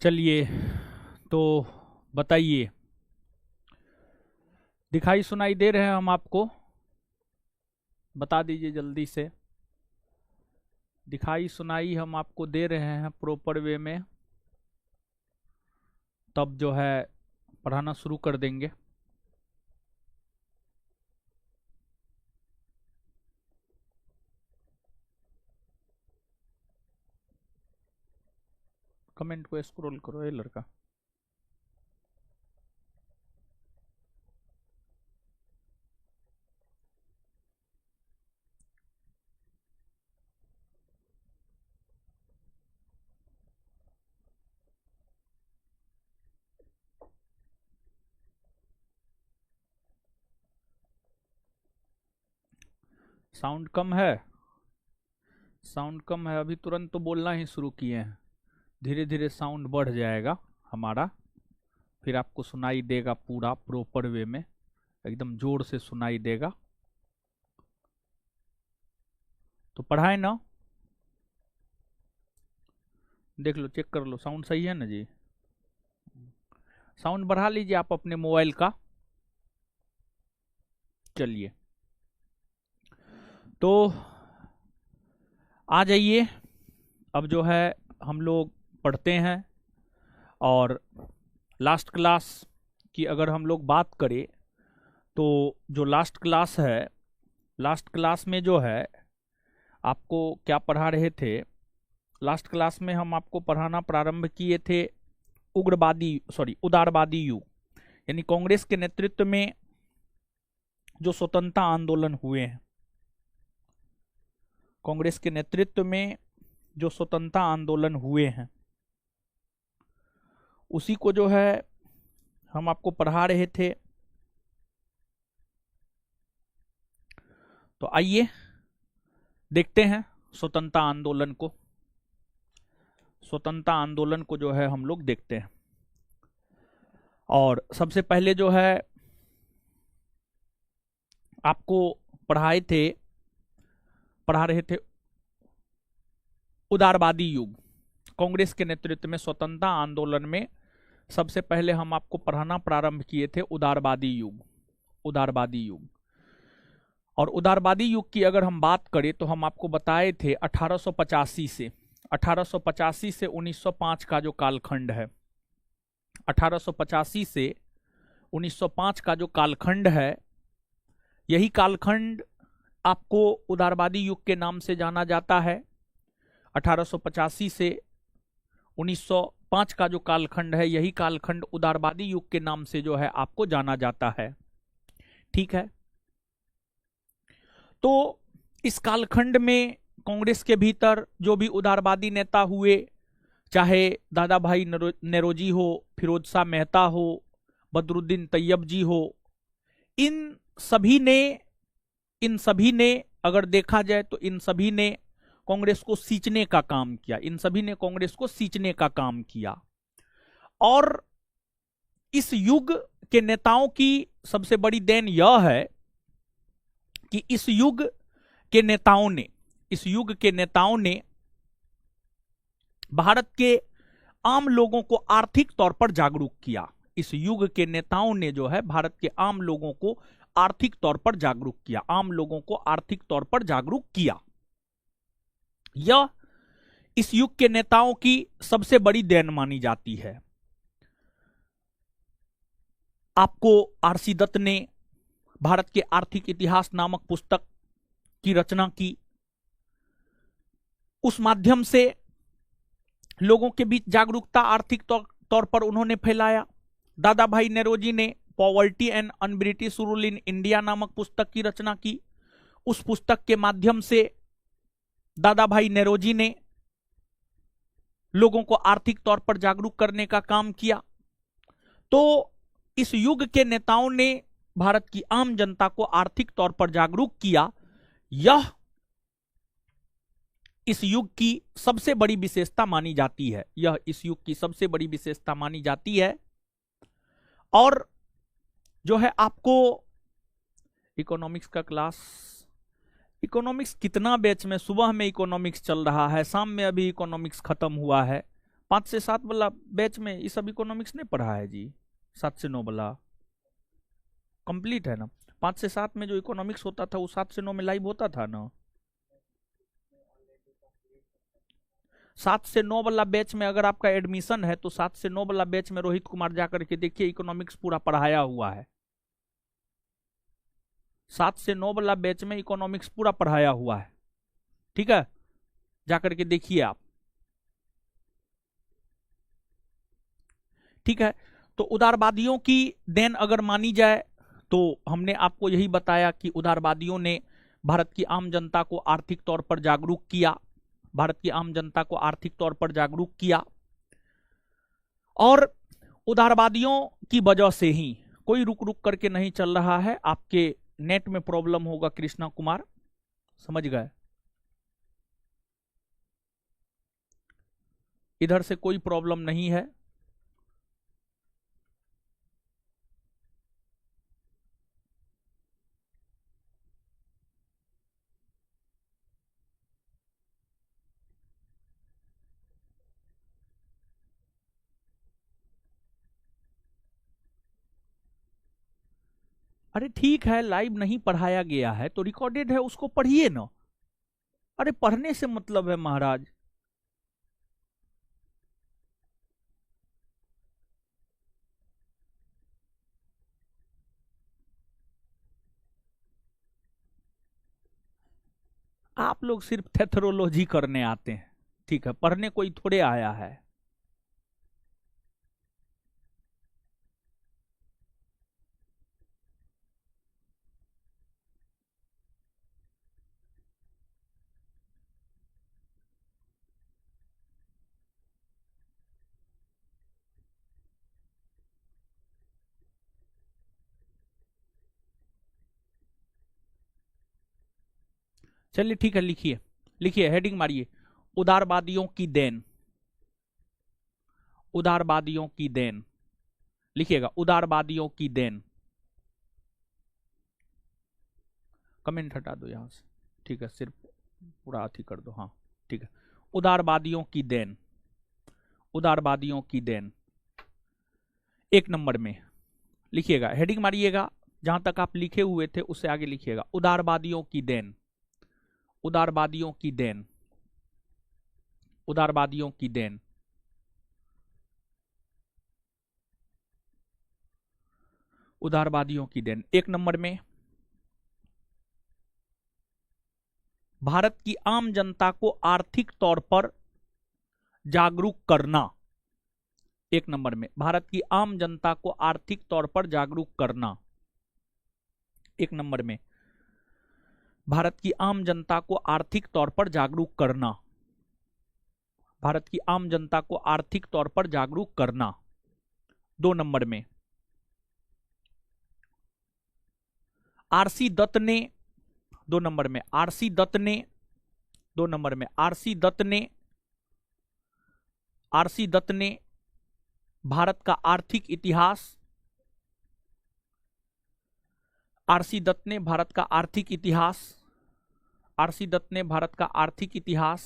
चलिए, तो बताइए, दिखाई सुनाई दे रहे हैं हम आपको? बता दीजिए जल्दी से। दिखाई सुनाई हम आपको दे रहे हैं प्रॉपर वे में, तब जो है पढ़ाना शुरू कर देंगे। कमेंट को स्क्रॉल करो ये लड़का। साउंड कम है? साउंड कम है, अभी तुरंत तो बोलना ही शुरू किए हैं। धीरे धीरे साउंड बढ़ जाएगा हमारा, फिर आपको सुनाई देगा पूरा प्रॉपर वे में, एकदम जोर से सुनाई देगा। तो पढ़ाए ना, देख लो, चेक कर लो, साउंड सही है ना जी? साउंड बढ़ा लीजिए आप अपने मोबाइल का। चलिए, तो आ जाइए। अब जो है हम लोग पढ़ते हैं, और लास्ट क्लास की अगर हम लोग बात करें तो जो लास्ट क्लास है, लास्ट क्लास में जो है आपको क्या पढ़ा रहे थे? लास्ट क्लास में हम आपको पढ़ाना प्रारंभ किए थे उदारवादी युग, यानी कांग्रेस के नेतृत्व में जो स्वतंत्रता आंदोलन हुए हैं, कांग्रेस के नेतृत्व में जो स्वतंत्रता आंदोलन हुए हैं, उसी को जो है हम आपको पढ़ा रहे थे। तो आइए देखते हैं स्वतंत्रता आंदोलन को। स्वतंत्रता आंदोलन को जो है हम लोग देखते हैं, और सबसे पहले जो है आपको पढ़ा रहे थे उदारवादी युग। कांग्रेस के नेतृत्व में स्वतंत्रता आंदोलन में सबसे पहले हम आपको पढ़ाना प्रारंभ किए थे उदारवादी युग। उदारवादी युग, और उदारवादी युग की अगर हम बात करें तो हम आपको बताए थे 1885 से 1905 का जो कालखंड है, 1885 से 1905 का जो कालखंड है, यही कालखंड आपको उदारवादी युग के नाम से जाना जाता है। 1885 से 1905 का जो कालखंड है, यही कालखंड उदारवादी युग के नाम से जो है आपको जाना जाता है। ठीक है, तो इस कालखंड में कांग्रेस के भीतर जो भी उदारवादी नेता हुए, चाहे दादा भाई नौरोजी हो, फिरोज शाह मेहता हो, बदरुद्दीन तैयब जी हो, इन सभी ने अगर देखा जाए तो इन सभी ने कांग्रेस को सींचने का काम किया। इन सभी ने कांग्रेस को सींचने का काम किया, और इस युग के नेताओं की सबसे बड़ी देन यह है कि इस युग के नेताओं ने भारत के आम लोगों को आर्थिक तौर पर जागरूक किया। इस युग के नेताओं ने जो है भारत के आम लोगों को आर्थिक तौर पर जागरूक किया, आम लोगों को आर्थिक तौर पर जागरूक किया। यह इस युग के नेताओं की सबसे बड़ी देन मानी जाती है। आपको आरसी दत्त ने भारत के आर्थिक इतिहास नामक पुस्तक की रचना की, उस माध्यम से लोगों के बीच जागरूकता आर्थिक तौर पर उन्होंने फैलाया। दादा भाई नौरोजी ने poverty and un-British rule in India नामक पुस्तक की रचना की। उस पुस्तक के माध्यम से दादा भाई नौरोजी ने लोगों को आर्थिक तौर पर जागरूक करने का काम किया। तो इस युग के नेताओं ने भारत की आम जनता को आर्थिक तौर पर जागरूक किया। यह इस युग की सबसे बड़ी विशेषता मानी जाती है। यह इस युग की सबसे बड़ी विशेषता मानी जाती है। और जो है आपको इकोनॉमिक्स का क्लास, इकोनॉमिक्स कितना बैच में, सुबह में इकोनॉमिक्स चल रहा है, शाम में अभी इकोनॉमिक्स खत्म हुआ है, 5 से 7 वाला बैच में ये सब इकोनॉमिक्स नहीं पढ़ा है जी। 7 से 9 वाला कंप्लीट है ना। 5 से 7 में जो इकोनॉमिक्स होता था वो 7 से 9 में लाइव होता था ना। 7 से 9 वाला बैच में अगर आपका एडमिशन है तो 7 से 9 वाला बैच में रोहित कुमार जाकर के देखिए, इकोनॉमिक्स पूरा पढ़ाया हुआ है। 7 से 9 वाला बैच में इकोनॉमिक्स पूरा पढ़ाया हुआ है, ठीक है, जाकर के देखिए आप, ठीक है। तो उदारवादियों की देन अगर मानी जाए तो हमने आपको यही बताया कि उदारवादियों ने भारत की आम जनता को आर्थिक तौर पर जागरूक किया, भारत की आम जनता को आर्थिक तौर पर जागरूक किया, और उदारवादियों की वजह से ही कोई रुक रुक करके नहीं चल रहा है। आपके नेट में प्रॉब्लम होगा कृष्णा कुमार, समझ गए, इधर से कोई प्रॉब्लम नहीं है। अरे ठीक है, लाइव नहीं पढ़ाया गया है तो रिकॉर्डेड है, उसको पढ़िए ना। अरे पढ़ने से मतलब है महाराज। आप लोग सिर्फ थेथरोलॉजी करने आते हैं, ठीक है, पढ़ने कोई थोड़े आया है। चलिए ठीक है, लिखिए, लिखिए, हेडिंग मारिए, उदारवादियों की देन, उदारवादियों की देन, लिखिएगा, उदारवादियों की देन। कमेंट हटा दो यहां से, ठीक है, सिर्फ पूरा अथी कर दो, हाँ ठीक है। उदारवादियों की देन, उदारवादियों की देन, 1 नंबर में लिखिएगा, हेडिंग मारिएगा, जहां तक आप लिखे हुए थे उससे आगे लिखिएगा, उदारवादियों की देन, उदारवादियों की देन, उदारवादियों की देन, उदारवादियों की देन। 1 नंबर में, भारत की आम जनता को आर्थिक तौर पर जागरूक करना। 1 नंबर में, भारत की आम जनता को आर्थिक तौर पर जागरूक करना। 1 नंबर में, भारत की आम जनता को आर्थिक तौर पर जागरूक करना, भारत की आम जनता को आर्थिक तौर पर जागरूक करना। 2 नंबर में, आरसी दत्त ने, 2 नंबर में आरसी दत्त ने, 2 नंबर में आरसी दत्त ने, आरसी दत्त ने भारत का आर्थिक इतिहास, आरसी दत्त ने भारत का आर्थिक इतिहास, आरसी दत्त ने भारत का आर्थिक इतिहास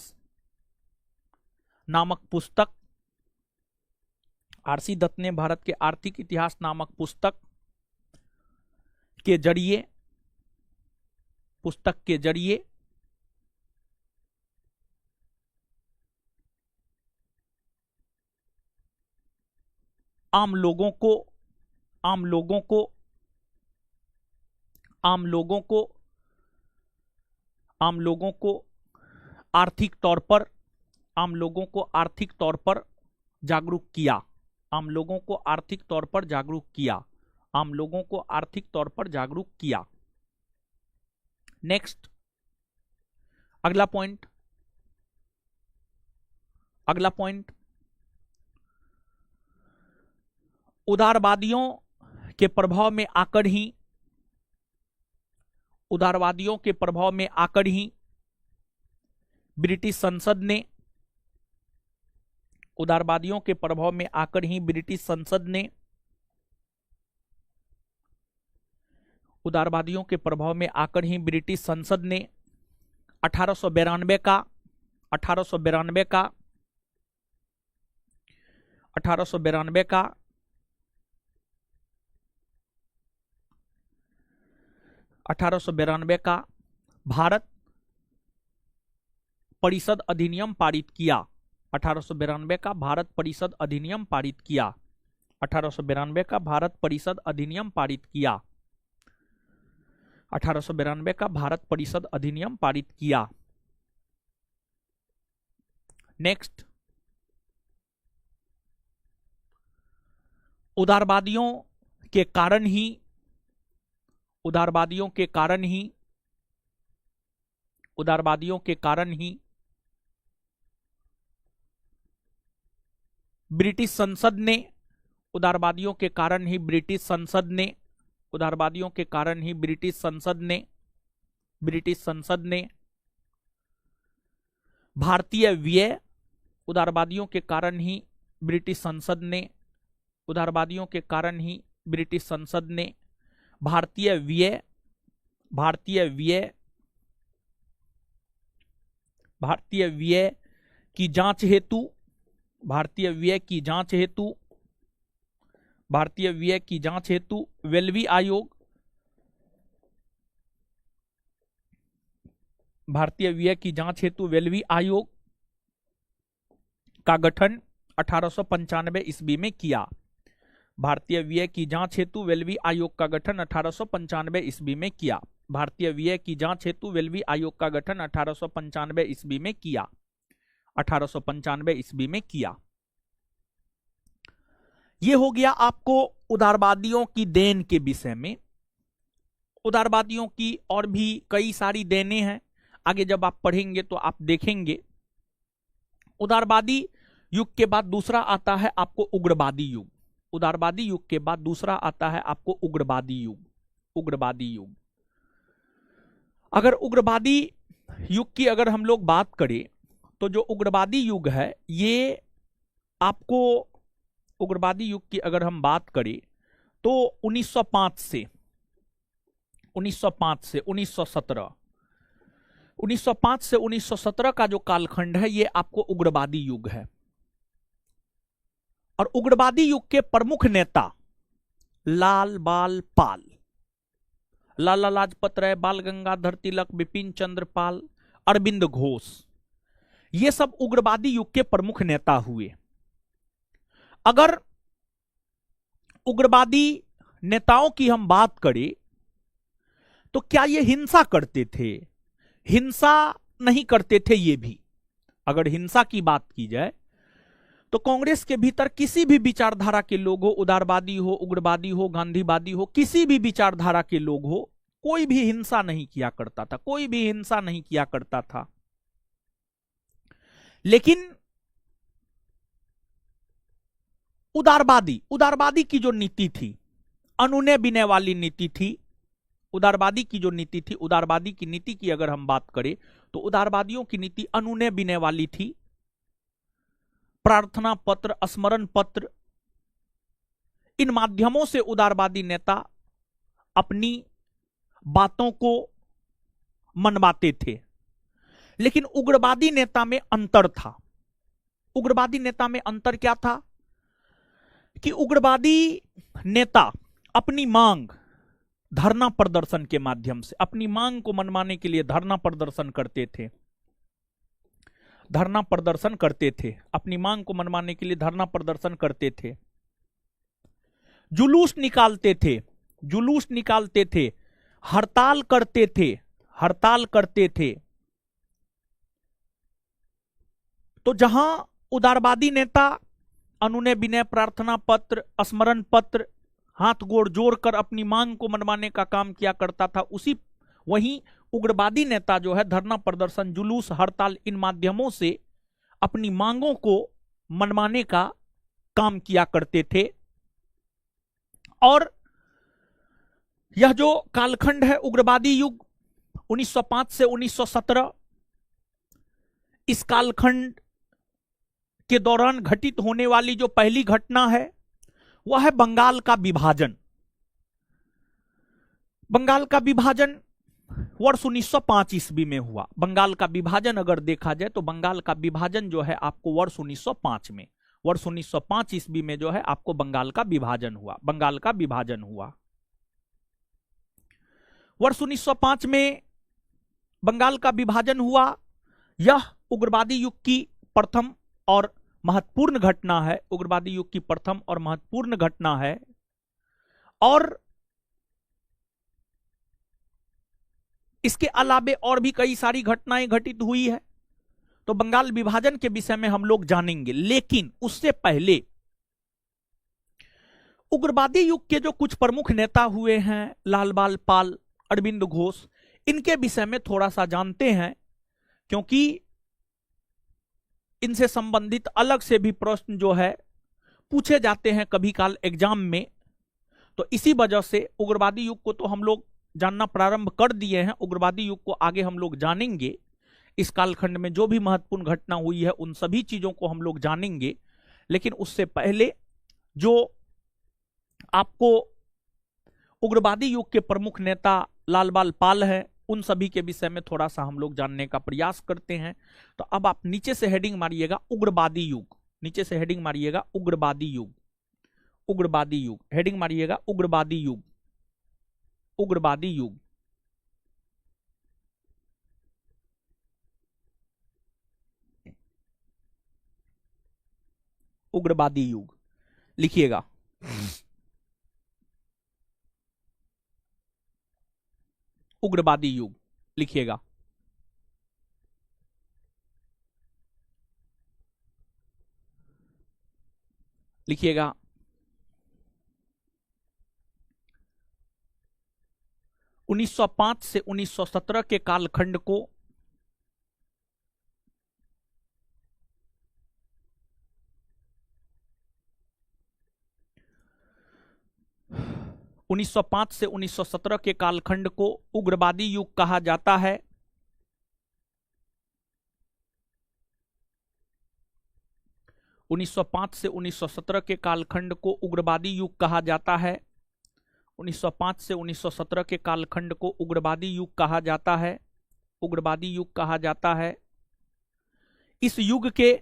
नामक पुस्तक, आरसी दत्त ने भारत के आर्थिक इतिहास नामक पुस्तक के जरिए, पुस्तक के जरिए आम लोगों को, आम लोगों को, आम लोगों को, आम लोगों को आर्थिक तौर पर, आम लोगों को आर्थिक तौर पर जागरूक किया, आम लोगों को आर्थिक तौर पर जागरूक किया, आम लोगों को आर्थिक तौर पर जागरूक किया। नेक्स्ट, अगला पॉइंट, अगला पॉइंट, उदारवादियों के प्रभाव में आकर ही, उदारवादियों के प्रभाव में आकर ही ब्रिटिश संसद ने, उदारवादियों के प्रभाव में आकर ही ब्रिटिश संसद ने, उदारवादियों के प्रभाव में आकर ही ब्रिटिश संसद ने 1892 का, 1892 का 1892 का 1892 का भारत परिषद अधिनियम पारित किया। 1892 का भारत परिषद अधिनियम पारित किया। 1892 का भारत परिषद अधिनियम पारित किया। 1892 का भारत परिषद अधिनियम पारित किया। नेक्स्ट, उदारवादियों के कारण ही उदारवादियों के कारण ही उदारवादियों के कारण ही ब्रिटिश संसद ने उदारवादियों के कारण ही ब्रिटिश संसद ने उदारवादियों के कारण ही ब्रिटिश संसद ने भारतीय व्यय उदारवादियों के कारण ही ब्रिटिश संसद ने उदारवादियों के कारण ही ब्रिटिश संसद ने भारतीय व्यय की जांच हेतु वेल्वी आयोग का गठन 1895 ईस्वी में किया। भारतीय व्यय की जांच हेतु वेल्वी आयोग का गठन 1895 ईस्वी में किया। भारतीय व्यय की जांच हेतु वेल्वी आयोग का गठन 1895 ईस्वी में किया। 1895 ईस्वी में किया। यह हो गया आपको उदारवादियों की देन के विषय में। उदारवादियों की और भी कई सारी देनें हैं, आगे जब आप पढ़ेंगे तो आप देखेंगे। उदारवादी युग के बाद दूसरा आता है आपको उग्रवादी युग। उदारवादी युग के बाद दूसरा आता है आपको उग्रवादी युग। अगर उग्रवादी युग की अगर हम लोग बात करें तो जो उग्रवादी युग है, ये आपको उग्रवादी युग की अगर हम बात करें तो 1905 से 1917 का जो कालखंड है, ये आपको उग्रवादी युग है। और उग्रवादी युग के प्रमुख नेता लाला लाजपत राय, बाल गंगाधर तिलक, बिपिन चंद्र पाल, अरविंद घोष, ये सब उग्रवादी युग के प्रमुख नेता हुए। अगर उग्रवादी नेताओं की हम बात करें तो क्या ये हिंसा करते थे? हिंसा नहीं करते थे ये भी। अगर हिंसा की बात की जाए तो कांग्रेस के भीतर किसी भी विचारधारा के लोग हो, उदारवादी हो, उग्रवादी हो, गांधीवादी हो, किसी भी विचारधारा के लोग हो, कोई भी हिंसा नहीं किया करता था। लेकिन उदारवादी की जो नीति थी, अनुनय विनय वाली नीति थी। उदारवादी की नीति की अगर हम बात करें तो उदारवादियों की नीति अनुनय विनय वाली थी। प्रार्थना पत्र, स्मरण पत्र, इन माध्यमों से उदारवादी नेता अपनी बातों को मनवाते थे। लेकिन उग्रवादी नेता में अंतर था। उग्रवादी नेता में अंतर क्या था कि उग्रवादी नेता अपनी मांग धरना प्रदर्शन के माध्यम से, अपनी मांग को मनवाने के लिए धरना प्रदर्शन करते थे। अपनी मांग को मनवाने के लिए धरना प्रदर्शन करते थे। जुलूस निकालते थे, हड़ताल करते थे। तो जहां उदारवादी नेता अनुनय विनय, प्रार्थना पत्र, स्मरण पत्र, हाथ गोड़ जोड़कर अपनी मांग को मनवाने का काम किया करता था, वहीं उग्रवादी नेता जो है धरना प्रदर्शन, जुलूस, हड़ताल, इन माध्यमों से अपनी मांगों को मनवाने का काम किया करते थे। और यह जो कालखंड है उग्रवादी युग 1905 से 1917, इस कालखंड के दौरान घटित होने वाली जो पहली घटना है वह है बंगाल का विभाजन। बंगाल का विभाजन वर्ष 1905 ईस्वी में हुआ। बंगाल का विभाजन अगर देखा जाए तो बंगाल का विभाजन जो है आपको वर्ष 1905 में वर्ष 1905 ईस्वी में जो है आपको बंगाल का विभाजन हुआ, बंगाल का विभाजन हुआ। वर्ष 1905 में बंगाल का विभाजन हुआ। यह उग्रवादी युग की प्रथम और महत्वपूर्ण घटना है, उग्रवादी युग की प्रथम और महत्वपूर्ण घटना है। और इसके अलावे और भी कई सारी घटनाएं घटित हुई है, तो बंगाल विभाजन के विषय में हम लोग जानेंगे। लेकिन उससे पहले उग्रवादी युग के जो कुछ प्रमुख नेता हुए हैं, लाल बाल पाल, अरविंद घोष, इनके विषय में थोड़ा सा जानते हैं, क्योंकि इनसे संबंधित अलग से भी प्रश्न जो है पूछे जाते हैं कभी काल एग्जाम में। तो इसी वजह से उग्रवादी युग को तो हम लोग जानना प्रारंभ कर दिए हैं, उग्रवादी युग को आगे हम लोग जानेंगे। इस कालखंड में जो भी महत्वपूर्ण घटना हुई है उन सभी चीजों को हम लोग जानेंगे। लेकिन उससे पहले जो आपको उग्रवादी युग के प्रमुख नेता लाल बाल पाल हैं, उन सभी के विषय में थोड़ा सा हम लोग जानने का प्रयास करते हैं। तो अब आप नीचे से हेडिंग मारिएगा उग्रवादी युग, नीचे से हेडिंग मारिएगा उग्रवादी युग, उग्रवादी युग, हेडिंग मारिएगा उग्रवादी युग, उग्रवादी युग। उग्रवादी युग लिखिएगा। उग्रवादी युग लिखिएगा। लिखिएगा 1905 से 1917 के कालखंड को 1905 से 1917 के कालखंड को उग्रवादी युग कहा जाता है। उन्नीस सौ पांच से 1917 के कालखंड को उग्रवादी युग कहा जाता है। 1905 से 1917 के कालखंड को उग्रवादी युग कहा जाता है, उग्रवादी युग कहा जाता है। इस युग के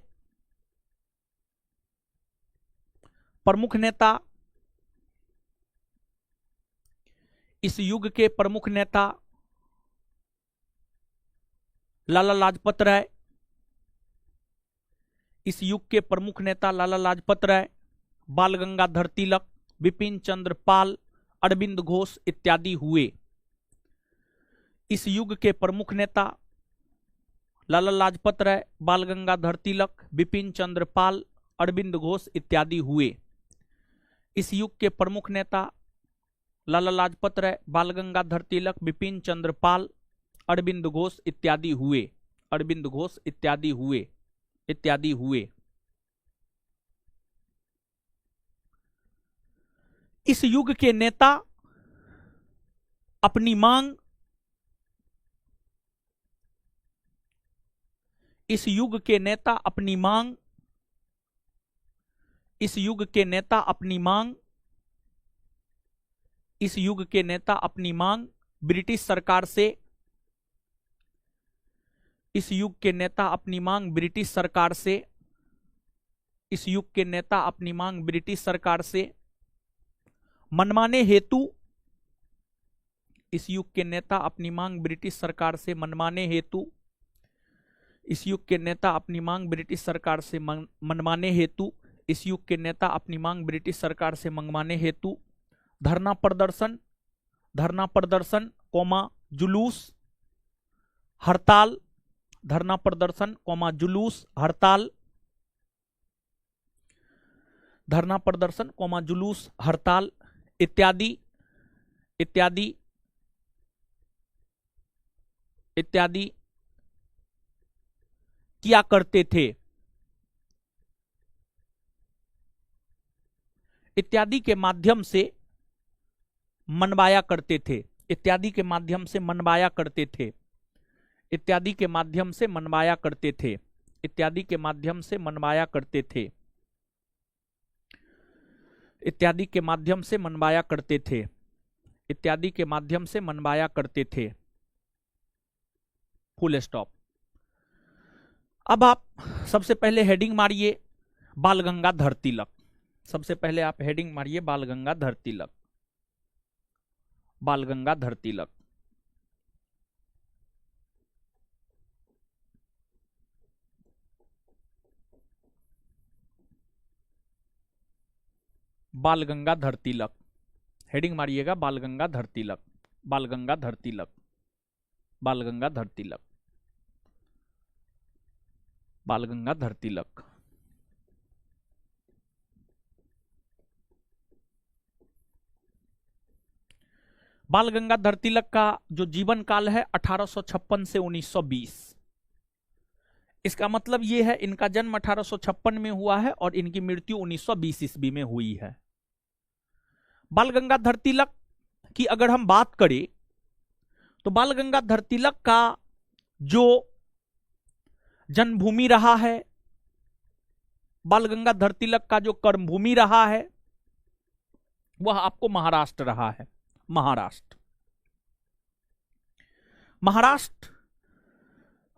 प्रमुख नेता, इस युग के प्रमुख नेता लाला लाजपत राय, इस युग के प्रमुख नेता लाला लाजपत राय, बाल गंगाधर तिलक, बिपिन चंद्र पाल, अरविंद घोष इत्यादि हुए। इस युग के प्रमुख नेता लाला लाजपत राय, बाल गंगाधर तिलक, बिपिन चंद्र पाल, अरविंद घोष इत्यादि हुए। इस युग के प्रमुख नेता लाला लाजपत राय, बाल गंगाधर तिलक, बिपिन चंद्र पाल, अरविंद घोष इत्यादि हुए, अरविंद घोष इत्यादि हुए, इत्यादि हुए। इस युग के नेता अपनी मांग, इस युग के नेता अपनी मांग, इस युग के नेता अपनी मांग, इस युग के नेता अपनी मांग ब्रिटिश सरकार से, इस युग के नेता अपनी मांग ब्रिटिश सरकार से, इस युग के नेता अपनी मांग ब्रिटिश सरकार से मनमाने हेतु, इस युग के नेता अपनी मांग ब्रिटिश सरकार से मनमाने हेतु, इस युग के नेता अपनी मांग ब्रिटिश सरकार से मनमाने हेतु, इस युग के नेता अपनी मांग ब्रिटिश सरकार से मंगवाने हेतु धरना प्रदर्शन, धरना प्रदर्शन कौमा जुलूस, हड़ताल, धरना प्रदर्शन कौमा जुलूस, हड़ताल, धरना प्रदर्शन कौमा जुलूस, हड़ताल इत्यादि, इत्यादि, इत्यादि किया करते थे, इत्यादि के माध्यम से मनवाया करते थे, इत्यादि के माध्यम से मनवाया करते थे, इत्यादि के माध्यम से मनवाया करते थे, इत्यादि के माध्यम से मनवाया करते थे, इत्यादि के माध्यम से मनवाया करते थे, इत्यादि के माध्यम से मनवाया करते थे। Full stop. अब आप सबसे पहले हेडिंग मारिए बाल गंगाधर तिलक। सबसे पहले आप हेडिंग मारिए बाल गंगाधर तिलक, बाल गंगाधर तिलक। बाल गंगाधर तिलक, हेडिंग मारिएगा बाल गंगाधर तिलक, बाल गंगाधर तिलक, बाल गंगाधर तिलक, बाल गंगाधर तिलक। बाल गंगाधर तिलक का जो जीवन काल है 1856 से 1920। इसका मतलब यह है इनका जन्म 1856 में हुआ है और इनकी मृत्यु 1920 ईस्वी में हुई है। बाल गंगाधर तिलक की अगर हम बात करें तो बाल गंगाधर तिलक का जो जन्मभूमि रहा है, बाल गंगाधर तिलक का जो कर्मभूमि रहा है वह आपको महाराष्ट्र रहा है। महाराष्ट्र, महाराष्ट्र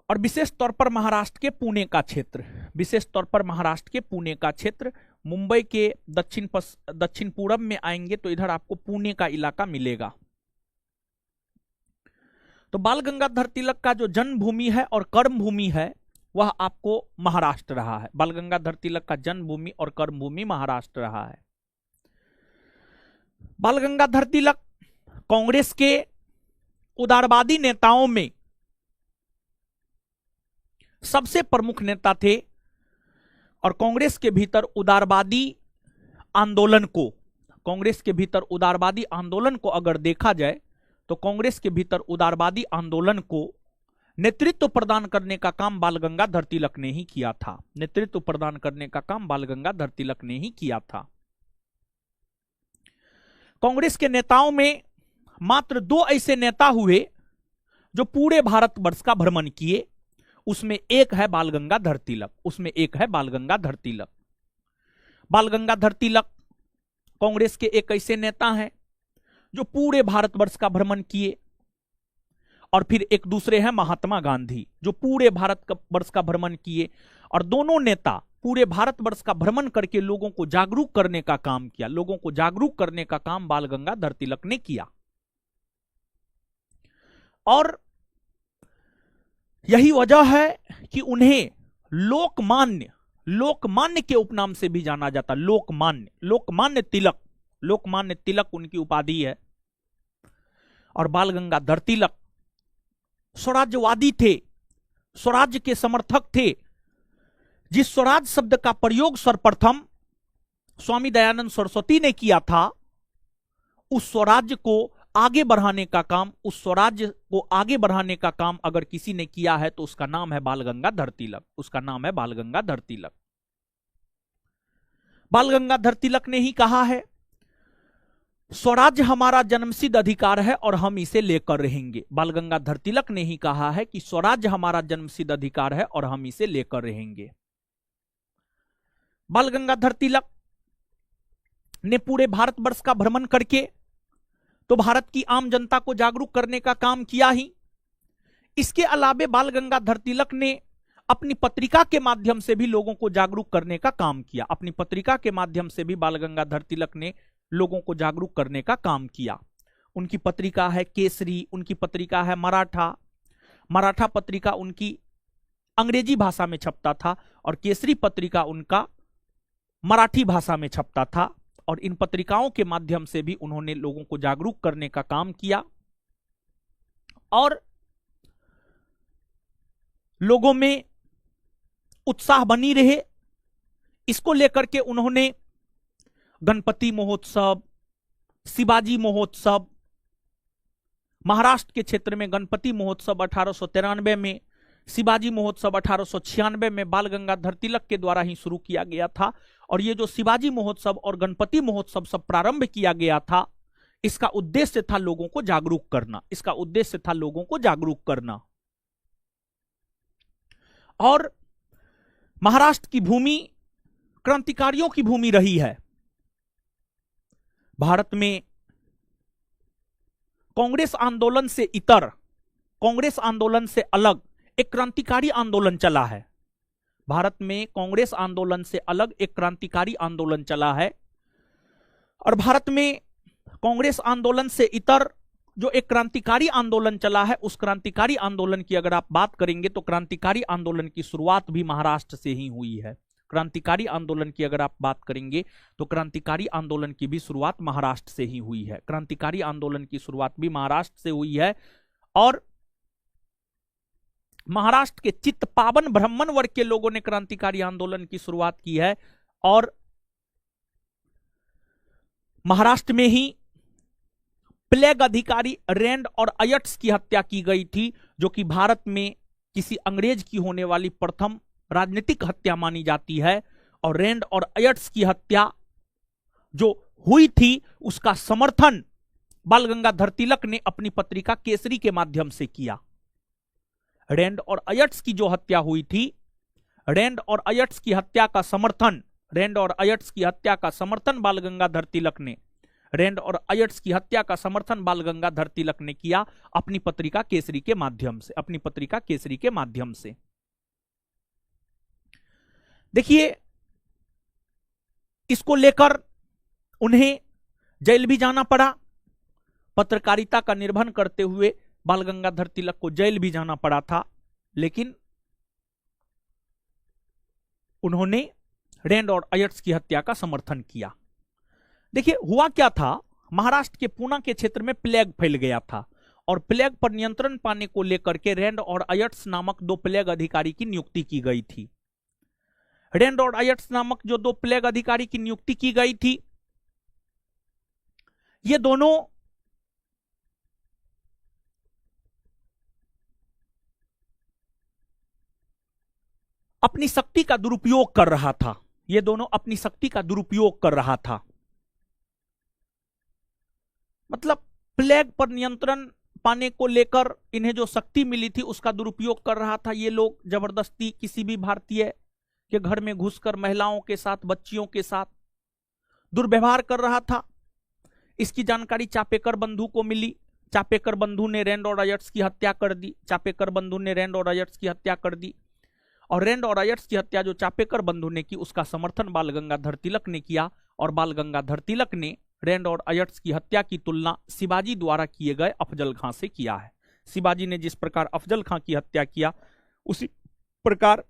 और विशेष तौर पर महाराष्ट्र के पुणे का क्षेत्र, विशेष तौर पर महाराष्ट्र के पुणे का क्षेत्र, मुंबई के दक्षिण पूरब में आएंगे तो इधर आपको पुणे का इलाका मिलेगा। तो बाल गंगाधर तिलक का जो जन्मभूमि है और कर्मभूमि है वह आपको महाराष्ट्र रहा है। बाल गंगाधर तिलक का जन्मभूमि और कर्मभूमि महाराष्ट्र रहा है। बाल गंगाधर तिलक कांग्रेस के उदारवादी नेताओं में सबसे प्रमुख नेता थे और कांग्रेस के भीतर उदारवादी आंदोलन को, कांग्रेस के भीतर उदारवादी आंदोलन को अगर देखा जाए तो कांग्रेस के भीतर उदारवादी आंदोलन को नेतृत्व प्रदान करने का काम बाल गंगाधर तिलक ने ही किया था। नेतृत्व प्रदान करने का काम बाल गंगाधर तिलक ने ही किया था। कांग्रेस के नेताओं में मात्र 2 ऐसे नेता हुए जो पूरे भारतवर्ष का भ्रमण किए, उसमें एक है बाल गंगाधर तिलक, उसमें एक है बाल गंगाधर तिलक। बाल गंगाधर तिलक कांग्रेस के एक ऐसे नेता हैं जो पूरे भारतवर्ष का भ्रमण किए, और फिर एक दूसरे हैं महात्मा गांधी जो पूरे भारतवर्ष का भ्रमण किए, और दोनों नेता पूरे भारतवर्ष का भ्रमण करके लोगों को जागरूक करने का काम किया। लोगों को जागरूक करने का काम बाल गंगाधर तिलक ने किया। और यही वजह है कि उन्हें लोकमान्य, लोकमान्य के उपनाम से भी जाना जाता। लोकमान्य, लोकमान्य तिलक, लोकमान्य तिलक उनकी उपाधि है। और बाल गंगाधर तिलक स्वराज्यवादी थे, स्वराज्य के समर्थक थे। जिस स्वराज शब्द का प्रयोग सर्वप्रथम स्वामी दयानंद सरस्वती ने किया था, उस स्वराज्य को आगे बढ़ाने का काम, उस स्वराज्य को आगे बढ़ाने का काम अगर किसी ने किया है तो उसका नाम है बाल गंगाधर तिलक, उसका नाम है बाल गंगाधर तिलक। बाल गंगाधर तिलक ने ही कहा है स्वराज्य हमारा जन्मसिद्ध अधिकार है और हम इसे लेकर रहेंगे। बाल गंगाधर तिलक ने ही कहा है कि स्वराज्य हमारा जन्मसिद्ध अधिकार है और हम इसे लेकर रहेंगे। बाल गंगाधर तिलक ने पूरे भारतवर्ष का भ्रमण करके तो भारत की आम जनता को जागरूक करने का काम किया ही। इसके अलावे बाल गंगाधर तिलक ने अपनी पत्रिका के माध्यम से भी लोगों को जागरूक करने का काम किया। अपनी पत्रिका के माध्यम से भी बाल गंगाधर तिलक ने लोगों को जागरूक करने का काम किया। उनकी पत्रिका है केसरी, उनकी पत्रिका है मराठा। मराठा पत्रिका उनकी अंग्रेजी भाषा में छपता था और केसरी पत्रिका उनका मराठी भाषा में छपता था। और इन पत्रिकाओं के माध्यम से भी उन्होंने लोगों को जागरूक करने का काम किया और लोगों में उत्साह बनी रहे, इसको लेकर के उन्होंने गणपति महोत्सव, शिवाजी महोत्सव, महाराष्ट्र के क्षेत्र में गणपति महोत्सव 1893 में, शिवाजी महोत्सव 1896 में बाल गंगाधर तिलक के द्वारा ही शुरू किया गया था। और ये जो शिवाजी महोत्सव और गणपति महोत्सव सब प्रारंभ किया गया था, इसका उद्देश्य था लोगों को जागरूक करना, इसका उद्देश्य था लोगों को जागरूक करना। और महाराष्ट्र की भूमि क्रांतिकारियों की भूमि रही है। भारत में कांग्रेस आंदोलन से इतर, कांग्रेस आंदोलन से अलग एक क्रांतिकारी आंदोलन चला है। भारत में कांग्रेस आंदोलन से अलग एक क्रांतिकारी आंदोलन चला है। और भारत में कांग्रेस आंदोलन से इतर जो एक क्रांतिकारी आंदोलन चला है, उस क्रांतिकारी आंदोलन की अगर आप बात करेंगे तो क्रांतिकारी आंदोलन की शुरुआत भी महाराष्ट्र से ही हुई है। क्रांतिकारी आंदोलन की अगर आप बात करेंगे तो क्रांतिकारी आंदोलन की भी शुरुआत महाराष्ट्र से ही हुई है। क्रांतिकारी आंदोलन की शुरुआत भी महाराष्ट्र से हुई है और महाराष्ट्र के चित्तपावन ब्राह्मण वर्ग के लोगों ने क्रांतिकारी आंदोलन की शुरुआत की है। और महाराष्ट्र में ही प्लेग अधिकारी रैंड और अयट्स की हत्या की गई थी, जो कि भारत में किसी अंग्रेज की होने वाली प्रथम राजनीतिक हत्या मानी जाती है। और रैंड और अयट्स की हत्या जो हुई थी उसका समर्थन बाल गंगाधर तिलक ने अपनी पत्रिका केसरी के माध्यम से किया। रैंड और अयट्स की जो हत्या हुई थी, रैंड और अयट्स की हत्या का समर्थन, रैंड और अयट्स की हत्या का समर्थन बाल गंगाधर तिलक ने, रैंड और अयट्स की हत्या का समर्थन बाल गंगाधर तिलक ने किया अपनी पत्रिका केसरी के माध्यम से, अपनी पत्रिका केसरी के माध्यम से। देखिए, इसको लेकर उन्हें जेल भी जाना पड़ा। पत्रकारिता का निर्वहन करते हुए बाल गंगाधर तिलक को जेल भी जाना पड़ा था, लेकिन उन्होंने रैंड और अयट्स की हत्या का समर्थन किया। देखिए, हुआ क्या था, महाराष्ट्र के पूना के क्षेत्र में प्लेग फैल गया था और प्लेग पर नियंत्रण पाने को लेकर के रैंड और अयट्स नामक दो प्लेग अधिकारी की नियुक्ति की गई थी। रैंड और अयट्स नामक जो दो प्लेग अधिकारी की नियुक्ति की गई थी, ये दोनों अपनी शक्ति का दुरुपयोग कर रहा था। ये दोनों अपनी शक्ति का दुरुपयोग कर रहा था। मतलब प्लेग पर नियंत्रण पाने को लेकर इन्हें जो शक्ति मिली थी उसका दुरुपयोग कर रहा था। ये लोग जबरदस्ती किसी भी भारतीय के घर में घुसकर महिलाओं के साथ, बच्चियों के साथ दुर्व्यवहार कर रहा था। इसकी जानकारी चापेकर बंधु को मिली। चापेकर बंधु ने रैंड और अयट्स की हत्या कर दी। चापेकर बंधु ने रैंड और अयट्स की हत्या कर दी। और रैंड और अयट्स की हत्या जो चापेकर बंधु ने की, उसका समर्थन बाल गंगाधर तिलक ने किया। और बाल गंगाधर तिलक ने रैंड और अयट्स की हत्या की तुलना शिवाजी द्वारा किए गए अफजल खां से किया है। शिवाजी ने जिस प्रकार अफजल खां की हत्या किया, उसी प्रकार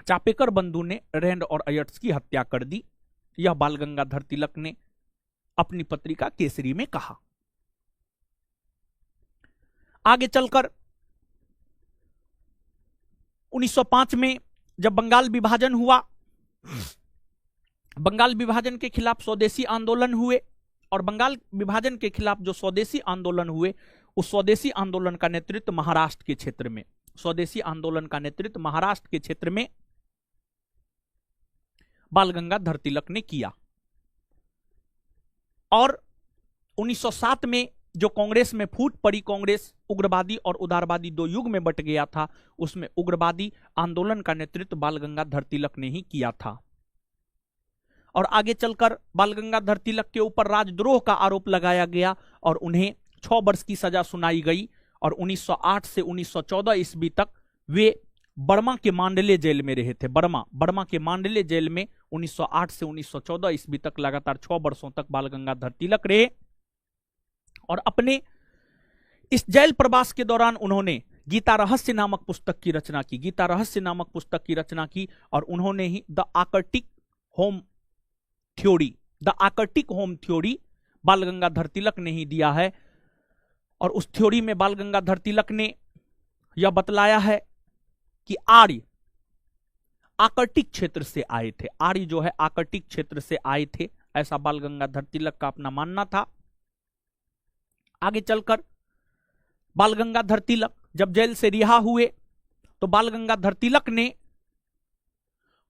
चापेकर बंधु ने रैंड और अयट्स की हत्या कर दी। यह बाल गंगाधर तिलक ने अपनी पत्रिका केसरी में कहा। आगे चलकर 1905 में जब बंगाल विभाजन हुआ, बंगाल विभाजन के खिलाफ स्वदेशी आंदोलन हुए। और बंगाल विभाजन के खिलाफ जो स्वदेशी आंदोलन हुए, उस स्वदेशी आंदोलन का नेतृत्व महाराष्ट्र के क्षेत्र में, स्वदेशी आंदोलन का नेतृत्व महाराष्ट्र के क्षेत्र में बाल गंगाधर तिलक ने किया। और 1907 में जो कांग्रेस में फूट पड़ी, कांग्रेस उग्रवादी और उदारवादी दो युग में बट गया था, उसमें उग्रवादी आंदोलन का नेतृत्व बाल गंगाधर तिलक ने ही किया था। और आगे चलकर बाल गंगाधर तिलक के ऊपर राजद्रोह का आरोप लगाया गया और उन्हें 6 वर्ष की सजा सुनाई गई। और 1908 से 1914 ईस्वी तक वे बर्मा के मांडले जेल में रहे थे। बर्मा के मांडले जेल में 1908 से 1914 ईस्वी तक लगातार 6 वर्षों तक बाल गंगाधर तिलक रहे। और अपने इस जेल प्रवास के दौरान उन्होंने गीता रहस्य नामक पुस्तक की रचना की। गीता रहस्य नामक पुस्तक की रचना की और उन्होंने ही the Arctic home theory Bal Gangadhar Tilak ने ही दिया है। और उस थ्योरी में बाल गंगाधर तिलक ने यह बतलाया है कि आर्य आर्कटिक क्षेत्र से आए थे। आर्य जो है आर्कटिक क्षेत्र से आए थे, ऐसा बाल गंगाधर तिलक का अपना मानना था। आगे चलकर बाल गंगाधर तिलक जब जेल से रिहा हुए तो बाल गंगाधर तिलक ने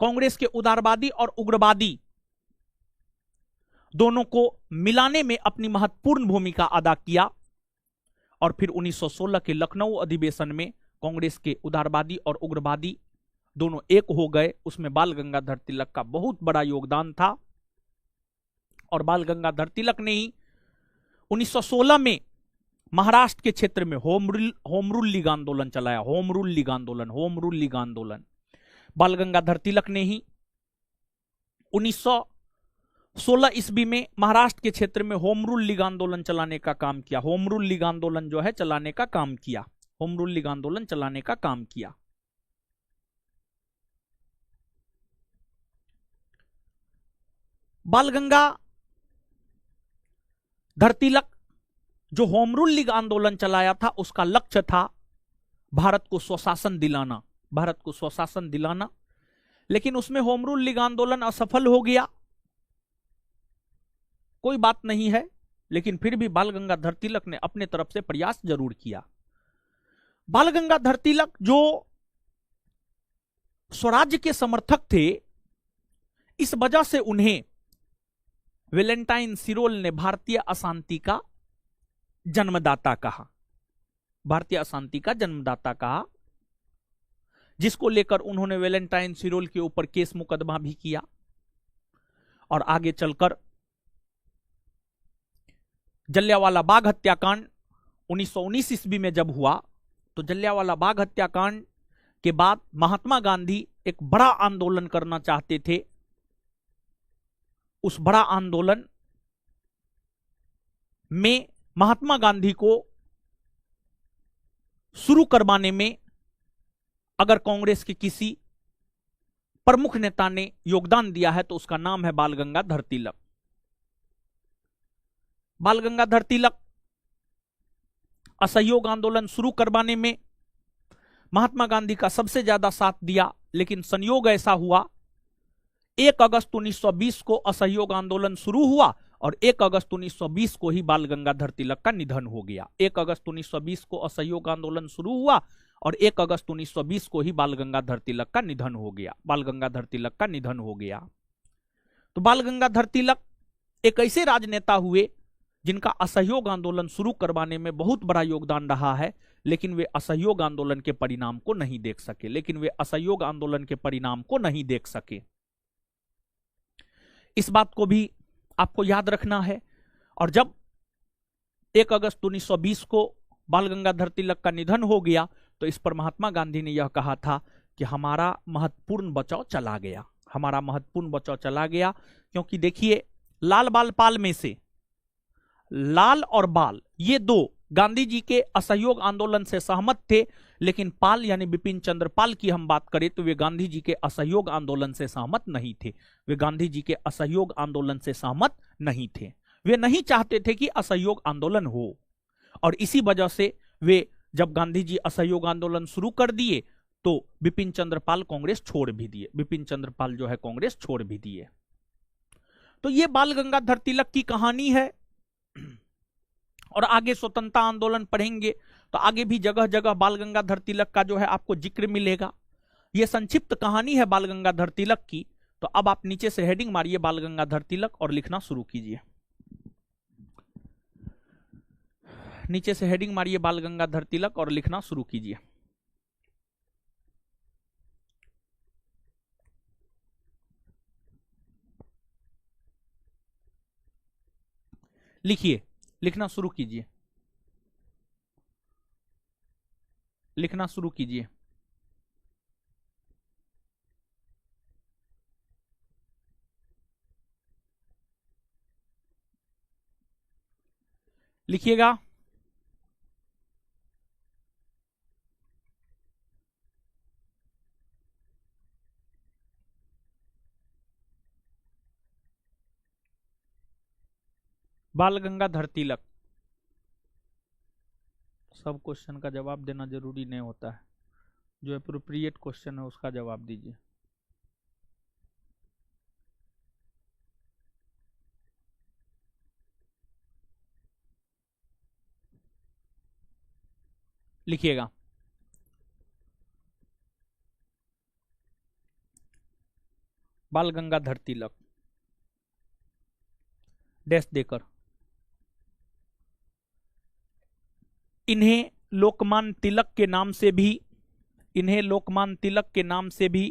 कांग्रेस के उदारवादी और उग्रवादी दोनों को मिलाने में अपनी महत्वपूर्ण भूमिका अदा किया। और फिर 1916 के लखनऊ अधिवेशन में कांग्रेस के उदारवादी और उग्रवादी दोनों एक हो गए। उसमें बाल गंगाधर तिलक का बहुत बड़ा योगदान था। और बाल गंगाधर तिलक ने ही 1916 में महाराष्ट्र के क्षेत्र में होम रूल लीग आंदोलन चलाया। होम रूल लीग आंदोलन बाल गंगाधर तिलक ने ही 1916 ईस्वी में महाराष्ट्र के क्षेत्र में होम रूल लीग आंदोलन चलाने का काम किया। होम रूल लीग आंदोलन जो है चलाने का काम किया, होम रूल लीग आंदोलन चलाने का काम किया। बाल गंगाधर तिलक जो होम रूल लीग आंदोलन चलाया था उसका लक्ष्य था भारत को स्वशासन दिलाना, भारत को स्वशासन दिलाना। लेकिन उसमें होम रूल लीग आंदोलन असफल हो गया, कोई बात नहीं है, लेकिन फिर भी बाल गंगाधर तिलक ने अपने तरफ से प्रयास जरूर किया। बाल गंगाधर तिलक जो स्वराज्य के समर्थक थे, इस वजह से उन्हें वैलेंटाइन सिरोल ने भारतीय अशांति का जन्मदाता कहा, भारतीय अशांति का जन्मदाता कहा, जिसको लेकर उन्होंने वैलेंटाइन सिरोल के ऊपर केस मुकदमा भी किया। और आगे चलकर जलियांवाला बाग हत्याकांड 1919 ईस्वी में जब हुआ, तो जलियांवाला बाग हत्याकांड के बाद महात्मा गांधी एक बड़ा आंदोलन करना चाहते थे। उस बड़ा आंदोलन में महात्मा गांधी को शुरू करवाने में अगर कांग्रेस के किसी प्रमुख नेता ने योगदान दिया है तो उसका नाम है बाल गंगाधर तिलक। बाल गंगाधर तिलक असहयोग आंदोलन शुरू करवाने में महात्मा गांधी का सबसे ज्यादा साथ दिया। लेकिन संयोग ऐसा हुआ, 1 अगस्त 1920 को असहयोग आंदोलन शुरू हुआ और 1 अगस्त 1920 को ही बाल गंगाधर तिलक का निधन हो गया। 1 अगस्त 1920 को असहयोग आंदोलन शुरू हुआ और 1 अगस्त 1920 को ही बाल गंगाधर तिलक का निधन हो गया, बाल गंगाधर तिलक का निधन हो गया। तो बाल गंगाधर तिलक एक ऐसे राजनेता हुए जिनका असहयोग आंदोलन शुरू करवाने में बहुत बड़ा योगदान रहा है, लेकिन वे असहयोग आंदोलन के परिणाम को नहीं देख सके, लेकिन वे असहयोग आंदोलन के परिणाम को नहीं देख सके। इस बात को भी आपको याद रखना है। और जब 1 अगस्त 1920 को बाल गंगाधर तिलक का निधन हो गया, तो इस पर महात्मा गांधी ने यह कहा था कि हमारा महत्वपूर्ण बचाव चला गया, हमारा महत्वपूर्ण बचाव चला गया। क्योंकि देखिए, लाल बाल पाल में से लाल और बाल, ये दो गांधी जी के असहयोग आंदोलन से सहमत थे, लेकिन पाल यानी बिपिन चंद्र पाल की हम बात करें तो वे गांधी जी के असहयोग आंदोलन से सहमत नहीं थे। वे गांधी जी के असहयोग आंदोलन से सहमत नहीं थे, वे नहीं चाहते थे कि असहयोग आंदोलन हो। और इसी वजह से वे जब गांधी जी असहयोग आंदोलन शुरू कर दिए तो बिपिन चंद्र पाल कांग्रेस छोड़ भी दिए, बिपिन चंद्र पाल जो है कांग्रेस छोड़ भी दिए। तो ये बाल गंगाधर तिलक की कहानी है। और आगे स्वतंत्रता आंदोलन पढ़ेंगे तो आगे भी जगह जगह बाल गंगाधर तिलक का जो है आपको जिक्र मिलेगा। यह संक्षिप्त कहानी है बाल गंगाधर तिलक की। तो अब आप नीचे से हेडिंग मारिए बाल गंगाधर तिलक और लिखना शुरू कीजिए। नीचे से हेडिंग मारिए बाल गंगाधर तिलक और लिखना शुरू कीजिए। लिखिए, लिखना शुरू कीजिए, लिखना शुरू कीजिए। लिखिएगा। बाल गंगाधर तिलक। सब क्वेश्चन का जवाब देना जरूरी नहीं होता है, जो एप्रोप्रिएट क्वेश्चन है उसका जवाब दीजिए। लिखिएगा। बाल गंगाधर तिलक डैश देकर। इन्हें लोकमान्य तिलक के नाम से भी, इन्हें लोकमान्य तिलक के नाम से भी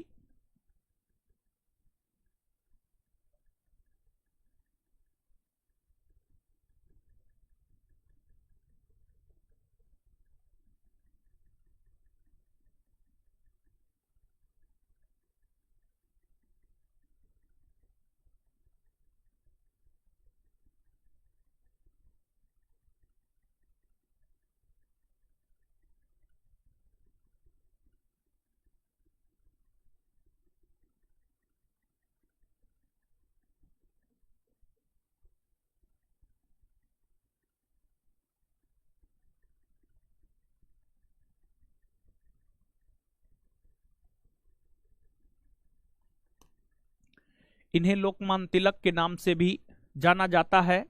इन्हें लोकमान्य तिलक के नाम से भी जाना जाता है।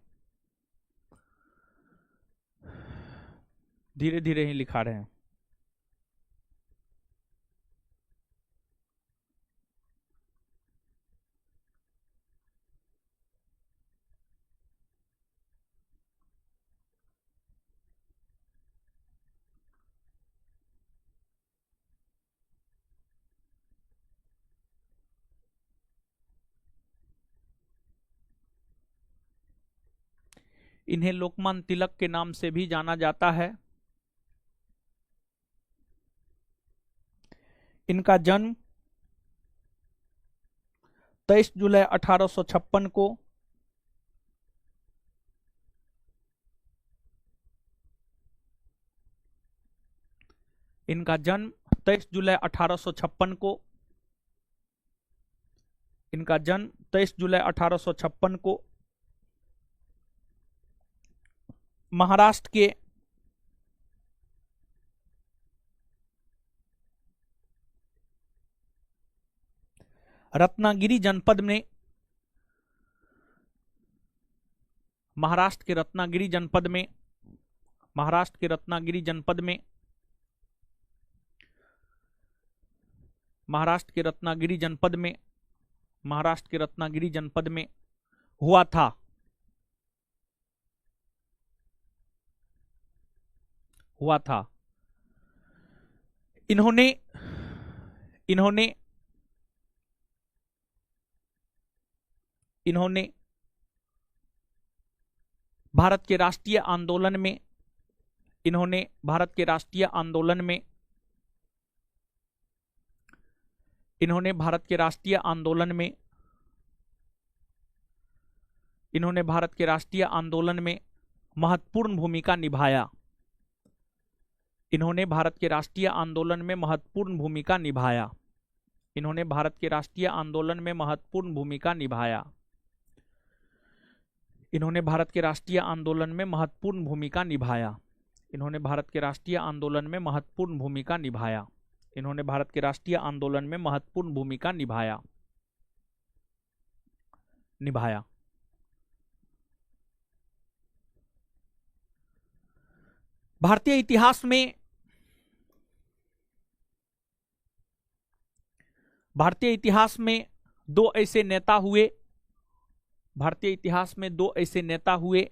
धीरे धीरे ही लिखा रहे हैं। इन्हें लोकमान्य तिलक के नाम से भी जाना जाता है। इनका जन्म 23 जुलाई 1856 को इनका जन्म 23 जुलाई 1856 को इनका जन्म 23 जुलाई 1856 को महाराष्ट्र के रत्नागिरी जनपद में महाराष्ट्र के रत्नागिरी जनपद में महाराष्ट्र के रत्नागिरी जनपद में महाराष्ट्र के रत्नागिरी जनपद में महाराष्ट्र के रत्नागिरी जनपद में हुआ था। इन्होंने इन्होंने इन्होंने भारत के राष्ट्रीय आंदोलन में इन्होंने भारत के राष्ट्रीय आंदोलन में इन्होंने भारत के राष्ट्रीय आंदोलन में इन्होंने भारत के राष्ट्रीय आंदोलन में महत्वपूर्ण भूमिका निभाया। इन्होंने भारत के राष्ट्रीय आंदोलन में महत्वपूर्ण भूमिका निभाया। इन्होंने भारत के राष्ट्रीय आंदोलन में महत्वपूर्ण भूमिका निभाया। इन्होंने भारत के राष्ट्रीय आंदोलन में महत्वपूर्ण भूमिका निभाया। इन्होंने भारत के राष्ट्रीय आंदोलन में महत्वपूर्ण भूमिका निभाया। इन्होंने भारत के राष्ट्रीय आंदोलन में महत्वपूर्ण भूमिका निभाया। भारतीय इतिहास में दो ऐसे नेता हुए भारतीय इतिहास में दो ऐसे नेता हुए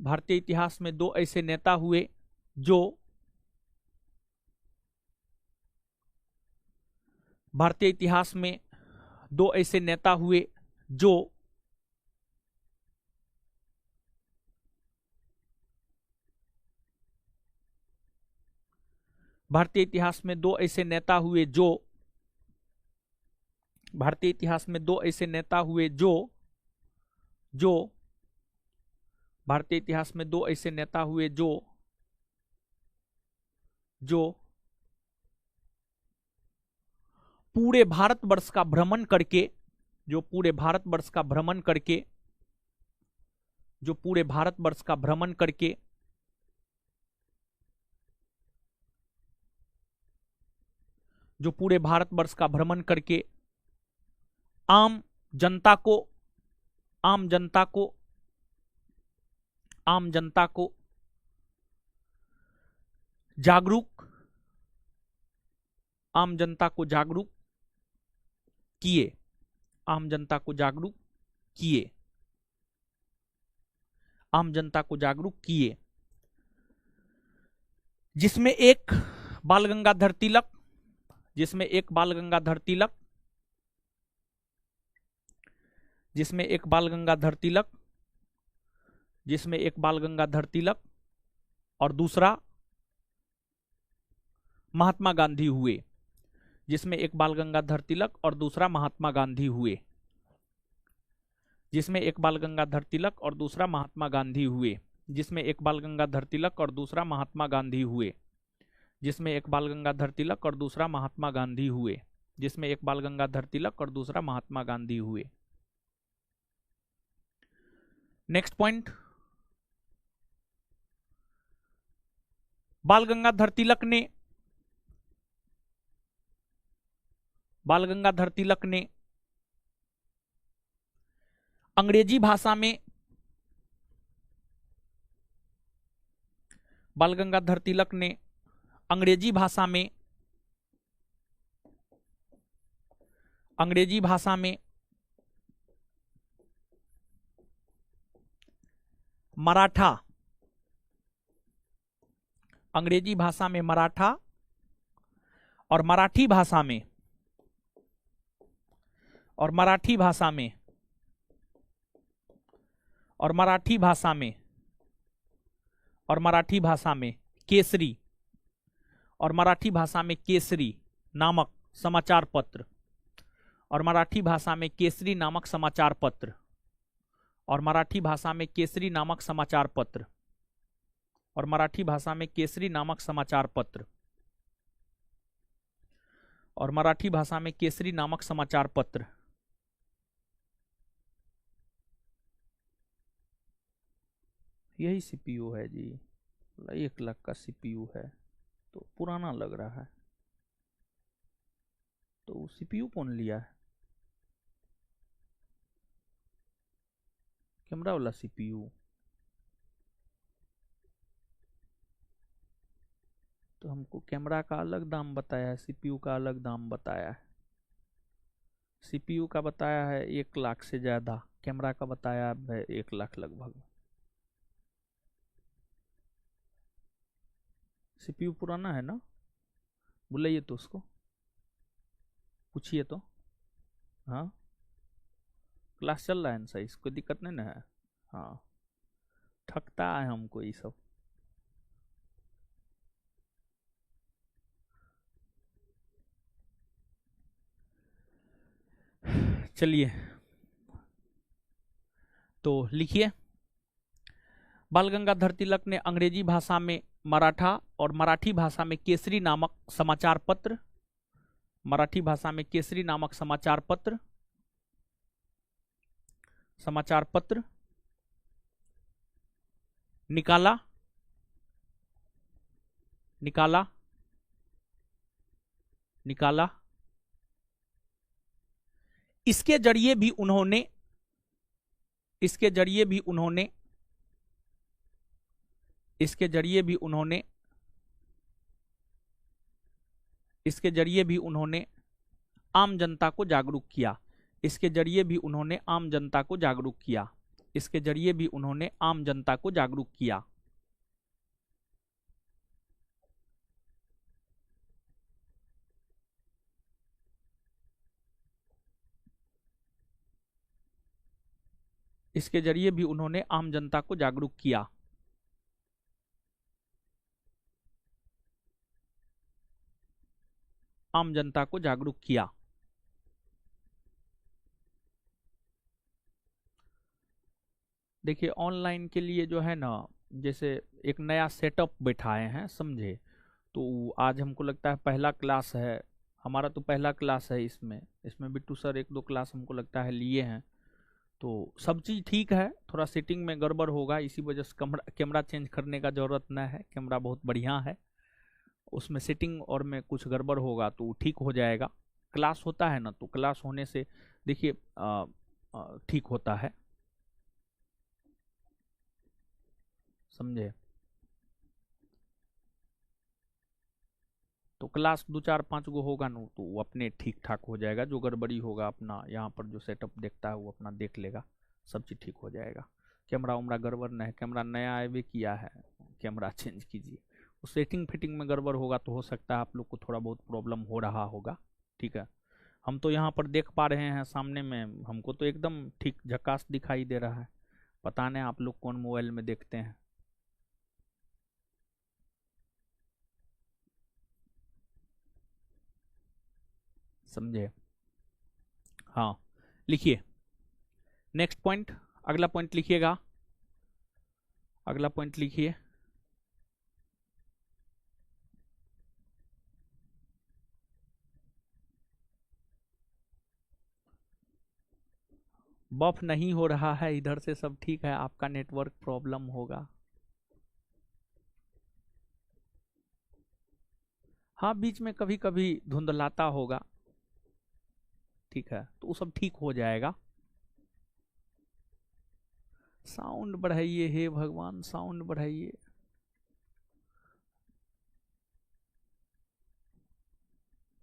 भारतीय इतिहास में दो ऐसे नेता हुए जो भारतीय इतिहास में दो ऐसे नेता हुए जो भारतीय इतिहास में दो ऐसे नेता हुए जो भारतीय इतिहास में दो ऐसे नेता हुए जो जो भारतीय इतिहास में दो ऐसे नेता हुए जो जो पूरे भारतवर्ष का भ्रमण करके जो पूरे भारतवर्ष का भ्रमण करके जो पूरे भारतवर्ष का भ्रमण करके जो पूरे भारतवर्ष का भ्रमण करके आम जनता को आम जनता को आम जनता को जागरूक आम जनता को जागरूक किए आम जनता को जागरूक किए आम जनता को जागरूक किए जिसमें एक बाल गंगाधर तिलक जिसमें एक बाल गंगाधर तिलक जिसमें एक बाल गंगाधर तिलक जिसमें एक बाल गंगाधर तिलक और दूसरा महात्मा गांधी हुए जिसमें एक बाल गंगाधर तिलक और दूसरा महात्मा गांधी हुए जिसमें एक बाल गंगाधर तिलक और दूसरा महात्मा गांधी हुए जिसमें एक बाल गंगाधर तिलक और दूसरा महात्मा गांधी हुए जिसमें एक बाल गंगाधर तिलक और दूसरा महात्मा गांधी हुए जिसमें एक बाल गंगाधर तिलक और दूसरा महात्मा गांधी हुए। नेक्स्ट पॉइंट, बाल गंगाधर तिलक ने बाल गंगाधर तिलक ने अंग्रेजी भाषा में बाल गंगाधर तिलक ने अंग्रेजी भाषा में मराठा अंग्रेजी भाषा में मराठा और मराठी भाषा में और मराठी भाषा में और मराठी भाषा में और मराठी भाषा में केसरी और मराठी भाषा में केसरी नामक समाचार पत्र और मराठी भाषा में केसरी नामक समाचार पत्र और मराठी भाषा में केसरी नामक समाचार पत्र और मराठी भाषा में केसरी नामक समाचार पत्र और मराठी भाषा में केसरी नामक समाचार पत्र। यही सीपीयू है जी, 1 लाख का सीपीयू है, तो पुराना लग रहा है। तो सीपीयू कौन लिया है? कैमरा वाला सीपीयू। तो हमको कैमरा का अलग दाम बताया है, सीपीयू का अलग दाम बताया है। सीपीयू का बताया है 1 लाख से ज्यादा, कैमरा का बताया है 1 लाख लगभग। सीपीयू पुराना है ना? बुलाइए तो उसको, पूछिए तो। हाँ, क्लास चल रहा है ना सही, कोई दिक्कत नहीं ना है? हाँ, ठगता है हमको ये सब। चलिए, तो लिखिए, बाल गंगाधर तिलक ने अंग्रेजी भाषा में मराठा और मराठी भाषा में केसरी नामक समाचार पत्र, मराठी भाषा में केसरी नामक समाचार पत्र निकाला निकाला निकाला। इसके जरिए भी उन्होंने इसके जरिए भी उन्होंने आम जनता को जागरूक किया। इसके जरिए भी उन्होंने आम जनता को जागरूक किया। इसके जरिए भी उन्होंने आम जनता को जागरूक किया। इसके जरिए भी उन्होंने आम जनता को जागरूक किया। आम जनता को जागरूक किया। देखिए, ऑनलाइन के लिए जो है ना, जैसे एक नया सेटअप बैठाए हैं, समझे? तो आज हमको लगता है पहला क्लास है हमारा, तो पहला क्लास है इसमें बिट्टू सर 1-2 क्लास हमको लगता है लिए हैं। तो सब चीज़ ठीक है, थोड़ा सेटिंग में गड़बड़ होगा, इसी वजह से कैमरा चेंज करने का ज़रूरत न है। कैमरा बहुत बढ़िया है, उसमें सेटिंग और में कुछ गड़बड़ होगा तो ठीक हो जाएगा। क्लास होता है ना, तो क्लास होने से देखिए ठीक होता है, समझे? तो क्लास 2-4-5 गो होगा ना, तो वो अपने ठीक ठाक हो जाएगा। जो गड़बड़ी होगा अपना यहाँ पर जो सेटअप देखता है वो अपना देख लेगा, सब चीज़ ठीक हो जाएगा। कैमरा उमरा गड़बड़ नहीं है, कैमरा नया भी किया है, कैमरा चेंज कीजिए। उस सेटिंग फिटिंग में गड़बड़ होगा तो हो सकता है आप लोग को थोड़ा बहुत प्रॉब्लम हो रहा होगा, ठीक है? हम तो यहाँ पर देख पा रहे हैं सामने में, हमको तो एकदम ठीक झकास दिखाई दे रहा है। पता नहीं आप लोग कौन मोबाइल में देखते हैं। समझे? हाँ, लिखिए नेक्स्ट पॉइंट, अगला पॉइंट लिखिएगा, अगला पॉइंट लिखिए। बफ नहीं हो रहा है, इधर से सब ठीक है, आपका नेटवर्क प्रॉब्लम होगा। हाँ, बीच में कभी कभी धुंधलाता होगा, ठीक है, तो वो सब ठीक हो जाएगा। साउंड बढ़ाइए, हे भगवान साउंड बढ़ाइए।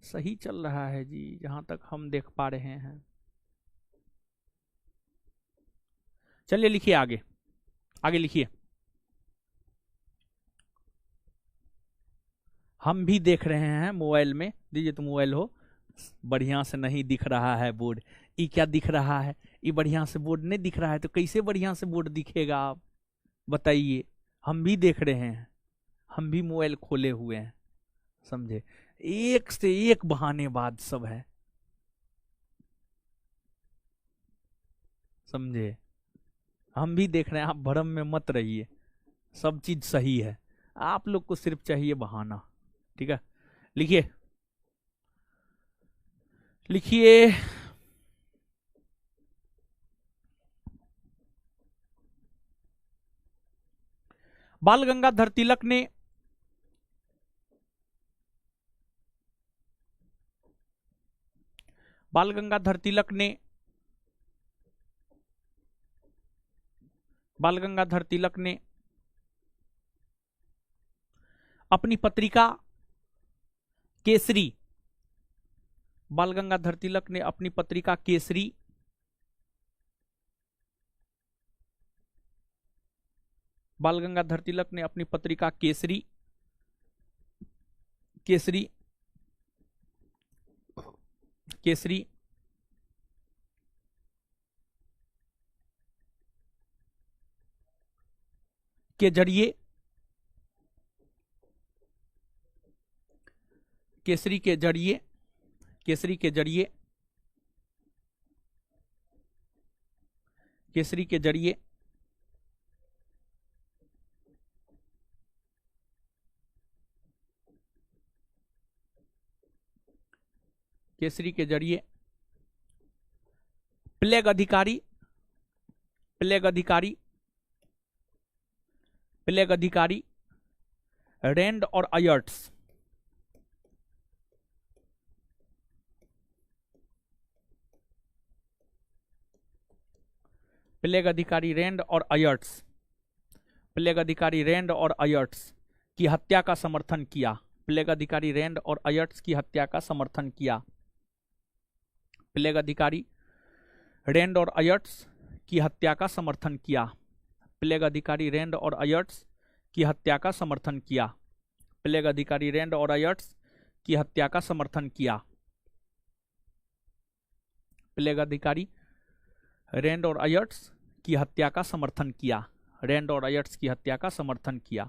सही चल रहा है जी, जहां तक हम देख पा रहे हैं। चलिए लिखिए आगे, आगे लिखिए। हम भी देख रहे हैं मोबाइल में, दीजिए तो मोबाइल हो, बढ़िया से नहीं दिख रहा है बोर्ड। ये क्या दिख रहा है, ये बढ़िया से बोर्ड नहीं दिख रहा है, तो कैसे बढ़िया से बोर्ड दिखेगा आप बताइए। हम भी देख रहे हैं, हम भी मोबाइल खोले हुए हैं, समझे। एक से एक बहानेबाज सब है, समझे। हम भी देख रहे हैं, आप भ्रम में मत रहिए, सब चीज सही है, आप लोग को सिर्फ चाहिए बहाना। ठीक है, लिखिए लिखिए। बाल गंगाधर तिलक ने बाल गंगाधर तिलक ने बाल गंगाधर तिलक ने अपनी पत्रिका केसरी बाल गंगाधर तिलक ने अपनी पत्रिका केसरी बाल गंगाधर तिलक ने अपनी पत्रिका केसरी केसरी केसरी के जरिए केसरी के जरिए केसरी के जरिए केसरी के जरिए केसरी के जरिए प्लेग अधिकारी प्लेग अधिकारी प्लेग अधिकारी रेंड और अयर्ट्स प्लेग अधिकारी रेंड और अयर्ट्स प्लेग अधिकारी रेंड और अयर्ट्स की हत्या का समर्थन किया। प्लेग अधिकारी रेंड और अयर्ट्स की हत्या का समर्थन किया। प्लेग अधिकारी रेंड और अयर्ट्स की हत्या का समर्थन किया। प्लेग अधिकारी रेंड और अयर्ट्स की हत्या का समर्थन किया। प्लेग अधिकारी रेंड और अयर्ट्स की हत्या का समर्थन किया। प्लेग अधिकारी रेंड और अयर्ट्स की हत्या का समर्थन किया। रेंड और अयर्ट्स की हत्या का समर्थन किया।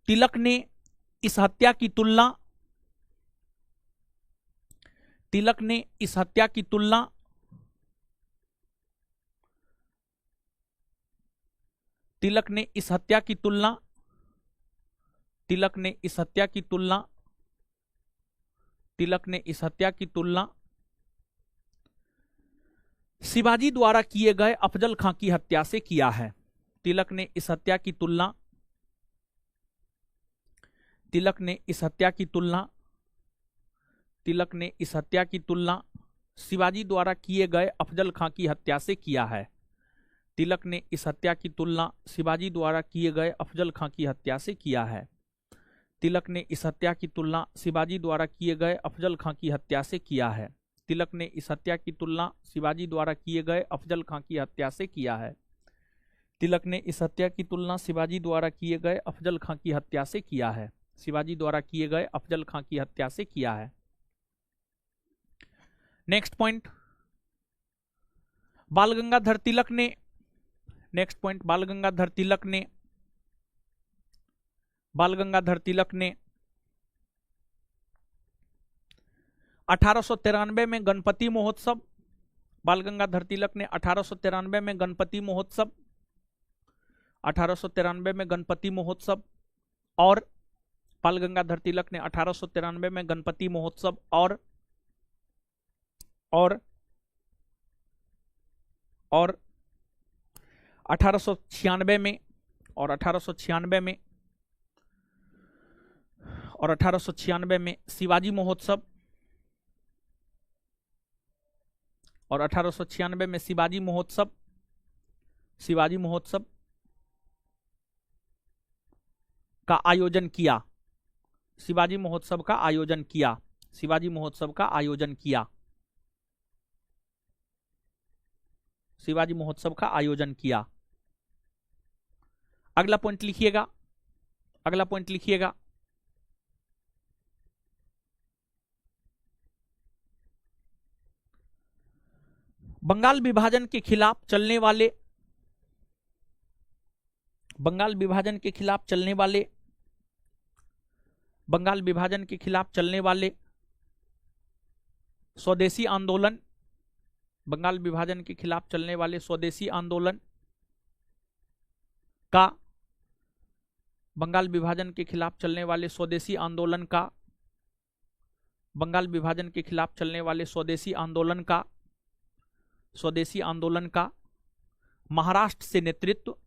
तिलक ने इस हत्या की तुलना तिलक ने इस हत्या की तुलना तिलक ने इस हत्या की तुलना तिलक ने इस हत्या की तुलना तिलक ने इस हत्या की तुलना शिवाजी द्वारा किए गए अफजल खां की हत्या से किया है। तिलक ने इस हत्या की तुलना तिलक ने इस हत्या की तुलना तिलक ने इस हत्या की तुलना शिवाजी द्वारा किए गए अफजल खां की हत्या से किया है। तिलक ने इस हत्या की तुलना शिवाजी द्वारा किए गए अफजल खां की हत्या से किया है। तिलक ने इस हत्या की तुलना शिवाजी द्वारा किए गए अफजल खां की हत्या से किया है। तिलक ने इस हत्या की तुलना शिवाजी द्वारा किए गए अफजल खां की हत्या से किया है। तिलक ने इस हत्या की तुलना शिवाजी द्वारा किए गए अफजल खां की हत्या से किया है। शिवाजी द्वारा किए गए अफजल खां की हत्या से किया है। नेक्स्ट पॉइंट, बाल गंगाधर तिलक ने नेक्स्ट पॉइंट बाल गंगाधर तिलक ने बाल गंगाधर तिलक ने 1893 में गणपति महोत्सव बाल गंगाधर तिलक ने 1893 में गणपति महोत्सव 1893 में गणपति महोत्सव और बाल गंगाधर तिलक ने 1893 में गणपति महोत्सव और 1896 में और 1896 में शिवाजी महोत्सव, और 1896 में शिवाजी महोत्सव का आयोजन किया, शिवाजी महोत्सव का आयोजन किया, शिवाजी महोत्सव का आयोजन किया, शिवाजी महोत्सव का आयोजन किया। अगला पॉइंट लिखिएगा, अगला पॉइंट लिखिएगा, बंगाल विभाजन के खिलाफ चलने वाले, बंगाल विभाजन के खिलाफ चलने वाले, बंगाल विभाजन के खिलाफ चलने वाले स्वदेशी आंदोलन, बंगाल विभाजन के खिलाफ चलने वाले स्वदेशी आंदोलन का, बंगाल विभाजन के खिलाफ चलने वाले स्वदेशी आंदोलन का, बंगाल विभाजन के खिलाफ चलने वाले स्वदेशी आंदोलन का, स्वदेशी आंदोलन का महाराष्ट्र से नेतृत्व,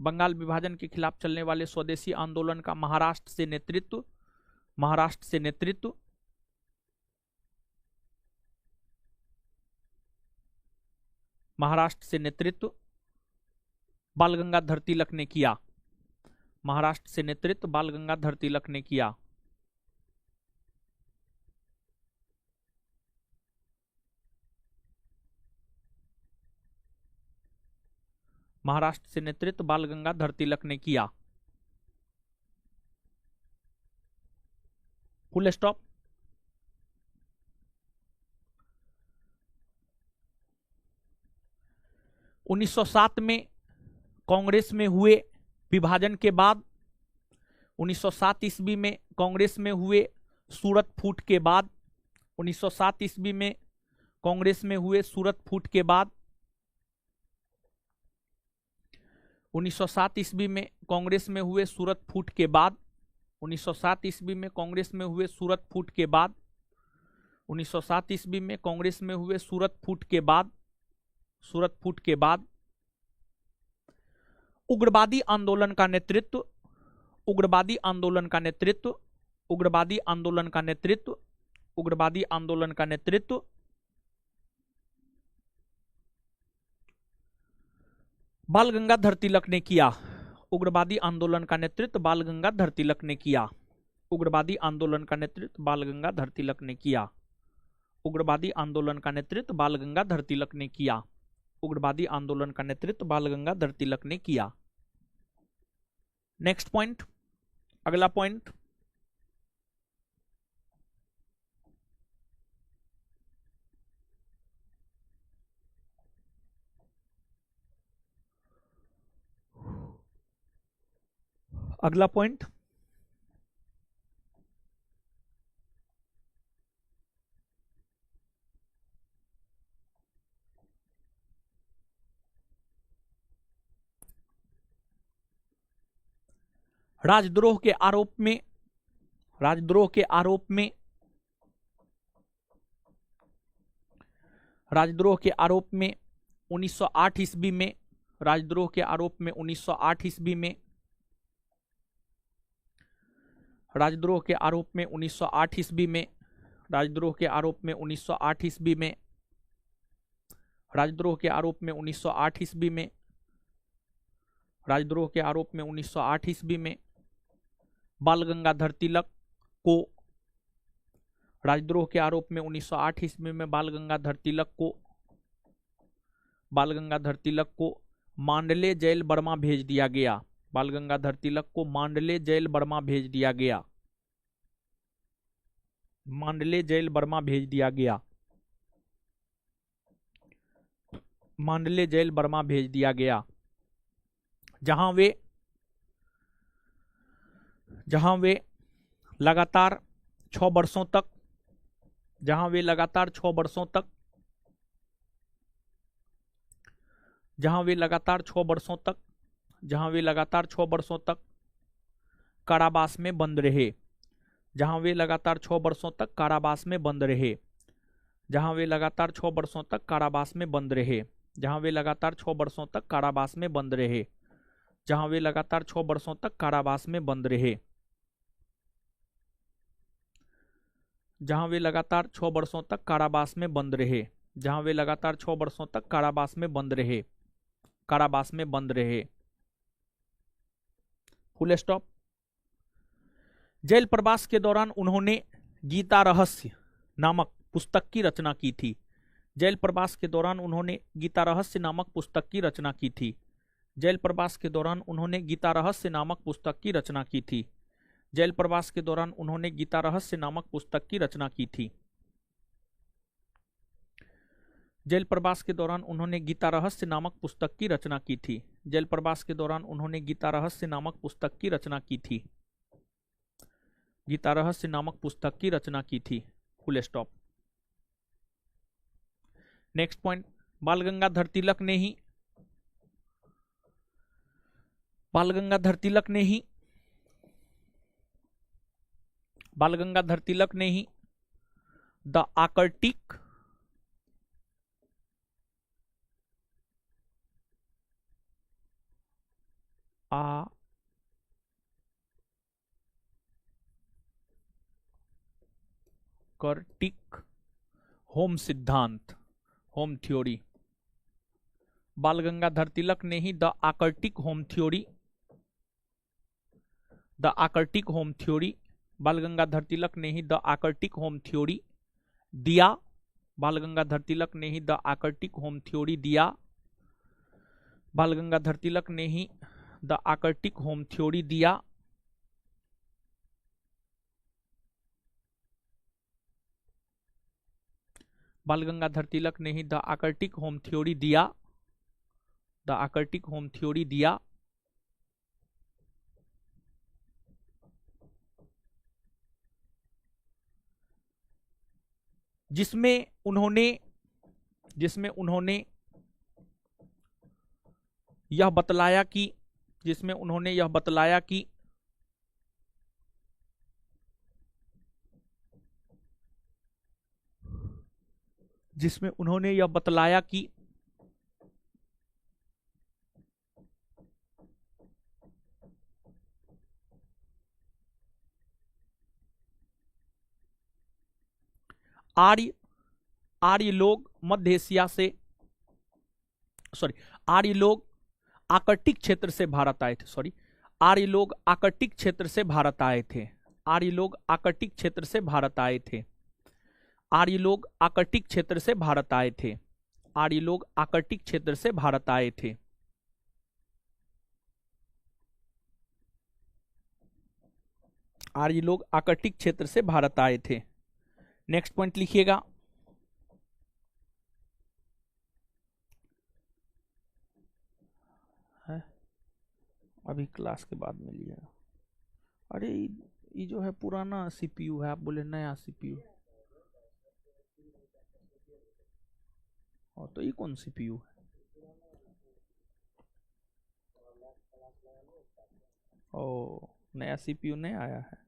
बंगाल विभाजन के खिलाफ चलने वाले स्वदेशी आंदोलन का महाराष्ट्र से नेतृत्व, महाराष्ट्र से नेतृत्व, महाराष्ट्र से नेतृत्व बाल गंगाधर तिलक ने किया, महाराष्ट्र से नेतृत्व बाल गंगाधर तिलक ने किया। महाराष्ट्र से नेतृत्व बाल गंगाधर तिलक ने किया। Full stop. उन्नीस सौ 7 में कांग्रेस में हुए विभाजन के बाद, 1907 ईस्वी में कांग्रेस में हुए सूरत फूट के बाद, 1907 ईस्वी में कांग्रेस में हुए सूरत फूट के बाद, 1907 ईस्वी में कांग्रेस में हुए सूरत फूट के बाद, 1907 ईस्वी में कांग्रेस में हुए सूरत फूट के बाद, 1907 ईस्वी में कांग्रेस में हुए सूरत फूट के बाद, सूरत फूट के बाद उग्रवादी आंदोलन का नेतृत्व, उग्रवादी आंदोलन का नेतृत्व, उग्रवादी आंदोलन का नेतृत्व, उग्रवादी आंदोलन का नेतृत्व बाल गंगाधर तिलक ने किया, उग्रवादी आंदोलन का नेतृत्व बाल गंगाधर तिलक ने किया, उग्रवादी आंदोलन का नेतृत्व बाल गंगाधर तिलक ने किया, उग्रवादी आंदोलन का नेतृत्व बाल गंगाधर तिलक ने किया, उग्रवादी आंदोलन का नेतृत्व बाल गंगाधर तिलक ने किया। नेक्स्ट पॉइंट, अगला पॉइंट, अगला पॉइंट, राजद्रोह के आरोप में, राजद्रोह के आरोप में, राजद्रोह के आरोप में 1908 ईस्वी में, राजद्रोह के आरोप में 1908 ईस्वी में, राजद्रोह के आरोप में 1908 ईस्वी में, राजद्रोह के आरोप में 1908 ईस्वी में, राजद्रोह के आरोप में 1908 ईस्वी में, राजद्रोह के आरोप में 1908 ईस्वी में बाल गंगाधर तिलक को, राजद्रोह के आरोप में 1908 ईस्वी में बाल गंगाधर तिलक को, बाल गंगाधर तिलक को मांडले जेल बर्मा भेज दिया गया, बाल गंगाधर तिलक को मांडले जेल बर्मा भेज दिया गया, मांडले जेल बर्मा भेज दिया गया, मांडले जेल बर्मा भेज दिया गया, जहां वे लगातार 6 वर्षों तक, जहां वे लगातार 6 वर्षों तक, जहां वे लगातार 6 वर्षों तक, जहां वे लगातार 6 वर्षों तक कारावास में बंद रहे, जहां वे लगातार 6 वर्षों तक कारावास में बंद रहे, जहां वे लगातार 6 वर्षों तक कारावास में बंद रहे, जहां वे लगातार 6 वर्षों तक कारावास में बंद रहे, जहां वे लगातार 6 वर्षों तक कारावास में बंद रहे। जहां वे लगातार 6 वर्षों तक कारावास में बंद रहे, जहां वे लगातार 6 वर्षों तक कारावास में बंद रहे, कारावास में बंद रहे। Full stop. जेल प्रवास के दौरान उन्होंने गीता रहस्य नामक पुस्तक की रचना की थी। जेल प्रवास के दौरान उन्होंने गीता रहस्य नामक पुस्तक की रचना की थी। जेल प्रवास के दौरान उन्होंने गीता रहस्य नामक पुस्तक की रचना की थी। जेल प्रवास के दौरान उन्होंने गीता रहस्य नामक पुस्तक की रचना की थी। जेल प्रवास के दौरान उन्होंने गीता रहस्य नामक पुस्तक की रचना की थी। जेल प्रवास के दौरान उन्होंने गीता रहस्य नामक पुस्तक की रचना की थी। गीता रहस्य नामक पुस्तक की रचना की थी। Full stop. नेक्स्ट पॉइंट, बाल गंगाधर तिलक ने ही बाल गंगाधर तिलक ने ही बाल गंगाधर तिलक ने ही द आर्कटिक होम सिद्धांत, होम थ्योरी, बाल गंगाधर तिलक ने ही the Arctic home theory, the Arctic home theory, Bal Gangadhar Tilak ने ही द आर्कटिक होम थ्योरी दिया। बाल गंगाधर तिलक ने ही द आर्कटिक होम थ्योरी दिया। बाल गंगाधर तिलक ने ही द आर्कटिक होम थ्योरी दिया। बाल गंगाधर तिलक ने ही द आर्कटिक होम थ्योरी दिया। द आर्कटिक होम थ्योरी दिया। जिसमें उन्होंने यह बतलाया कि जिसमें उन्होंने यह बतलाया कि जिसमें उन्होंने यह बतलाया कि आर्य लोग मध्य एशिया से आर्य लोग आर्कटिक क्षेत्र से भारत आए थे। आर्य लोग आर्कटिक क्षेत्र से भारत आए थे। आर्य लोग आर्कटिक क्षेत्र से भारत आए थे। आर्य लोग आर्कटिक क्षेत्र से भारत आए थे। आर्य लोग आर्कटिक क्षेत्र से भारत आए थे। आर्य लोग आर्कटिक क्षेत्र से भारत आए थे। नेक्स्ट पॉइंट लिखिएगा। अभी क्लास के बाद में लिया। अरे ये जो है पुराना सीपीयू है, आप बोले नया सीपीयू। और तो ये कौन सीपीयू है? ओ, नया सीपीयू नहीं आया है।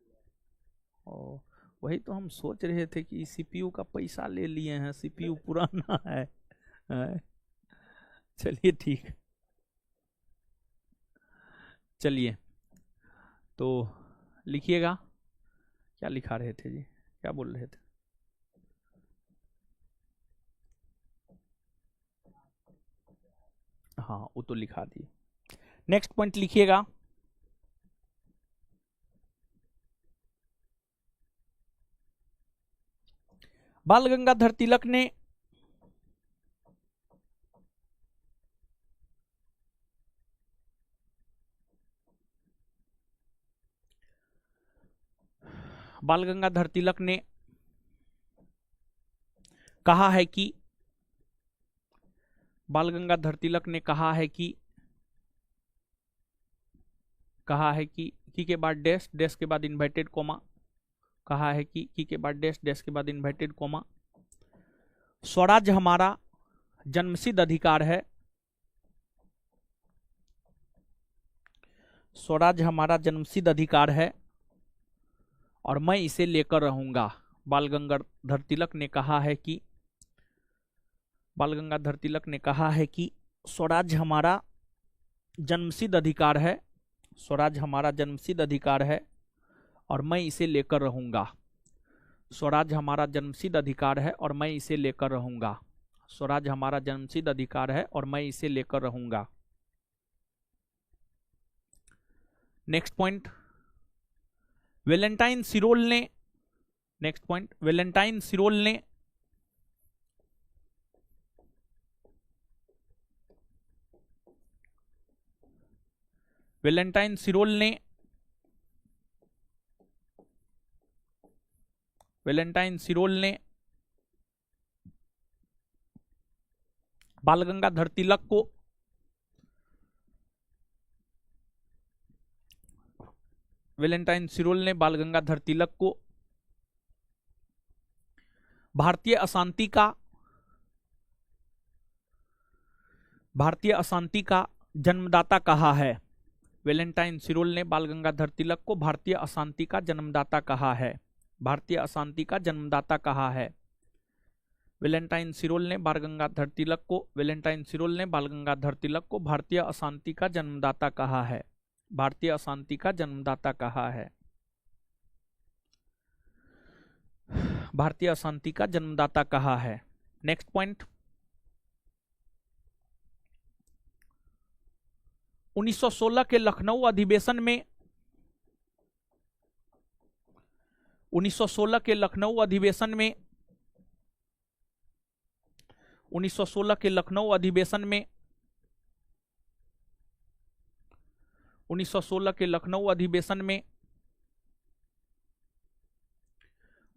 ओ, वही तो हम सोच रहे थे कि सीपीयू का पैसा ले लिए हैं, सीपीयू पुराना है। चलिए ठीक, चलिए तो लिखिएगा। क्या लिखा रहे थे जी, क्या बोल रहे थे? हाँ, वो तो लिखा दिए। नेक्स्ट पॉइंट लिखिएगा। बाल गंगाधर तिलक ने बाल गंगाधर तिलक ने कहा है कि बाल गंगाधर तिलक ने कहा है कि की के बाद डैश, डैश के बाद इन्वर्टेड कोमा, कहा है कि की के बाद डैश, डैश के बाद इन्वर्टेड कोमा, स्वराज हमारा जन्मसिद्ध अधिकार है। स्वराज हमारा जन्मसिद्ध अधिकार है और मैं इसे लेकर रहूंगा। बाल गंगाधर तिलक ने कहा है कि बाल गंगाधर तिलक ने कहा है कि स्वराज हमारा जन्मसिद्ध अधिकार है, स्वराज हमारा जन्मसिद्ध अधिकार है और मैं इसे लेकर रहूंगा। स्वराज हमारा जन्मसिद्ध अधिकार है और मैं इसे लेकर रहूंगा। स्वराज हमारा जन्मसिद्ध अधिकार है और मैं इसे लेकर रहूंगा। नेक्स्ट पॉइंट, वैलेंटाइन सिरोल ने, नेक्स्ट पॉइंट, वैलेंटाइन सिरोल ने वैलेंटाइन सिरोल ने वैलेंटाइन सिरोल ने बाल गंगाधर तिलक को वैलेंटाइन सिरोल ने बाल गंगाधर तिलक को भारतीय अशांति का जन्मदाता कहा है। वैलेंटाइन सिरोल ने बाल गंगाधर तिलक को भारतीय अशांति का जन्मदाता कहा है। भारतीय अशांति का जन्मदाता कहा है। वैलेंटाइन सिरोल ने बाल गंगाधर तिलक को वैलेंटाइन सिरोल ने बाल गंगाधर तिलक को भारतीय अशांति का जन्मदाता कहा है। भारतीय अशांति का जन्मदाता कहा है। भारतीय अशांति का जन्मदाता कहा है। नेक्स्ट पॉइंट, 1916 के लखनऊ अधिवेशन में 1916 के लखनऊ अधिवेशन में 1916 के लखनऊ अधिवेशन में 1916 के लखनऊ अधिवेशन में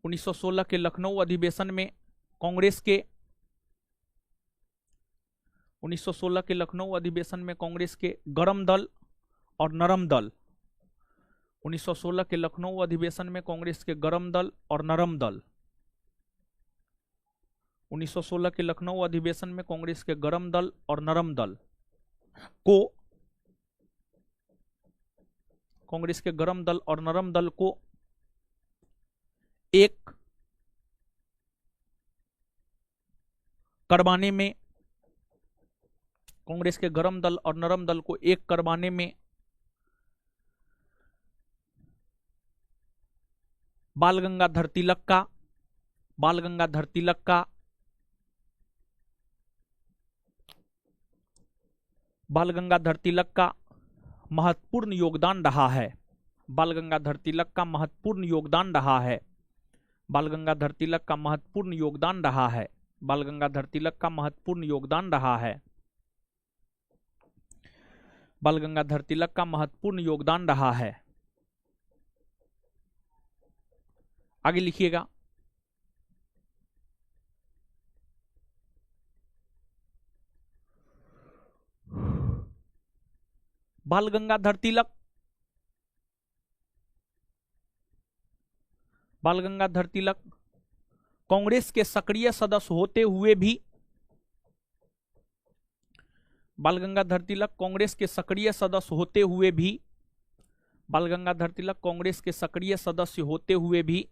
1916 के लखनऊ अधिवेशन में कांग्रेस के 1916 के लखनऊ अधिवेशन में कांग्रेस के गरम दल और नरम दल 1916 के लखनऊ अधिवेशन में कांग्रेस के गरम दल और नरम दल 1916 के लखनऊ अधिवेशन में कांग्रेस के गरम दल और नरम दल को कांग्रेस के गरम दल और नरम दल को एक करवाने में कांग्रेस के गरम दल और नरम दल को एक करवाने में बाल गंगाधर तिलक का महत्वपूर्ण योगदान रहा है। बाल गंगाधर तिलक का महत्वपूर्ण योगदान रहा है। बाल गंगाधर तिलक का महत्वपूर्ण योगदान रहा है। बाल गंगाधर तिलक का महत्वपूर्ण योगदान रहा है। बाल गंगाधर तिलक का महत्वपूर्ण योगदान रहा है। आगे लिखिएगा, बाल गंगाधर तिलक कांग्रेस के सक्रिय सदस्य होते हुए भी बाल गंगाधर तिलक कांग्रेस के सक्रिय सदस्य होते हुए भी बाल गंगाधर तिलक कांग्रेस के सक्रिय सदस्य होते हुए भी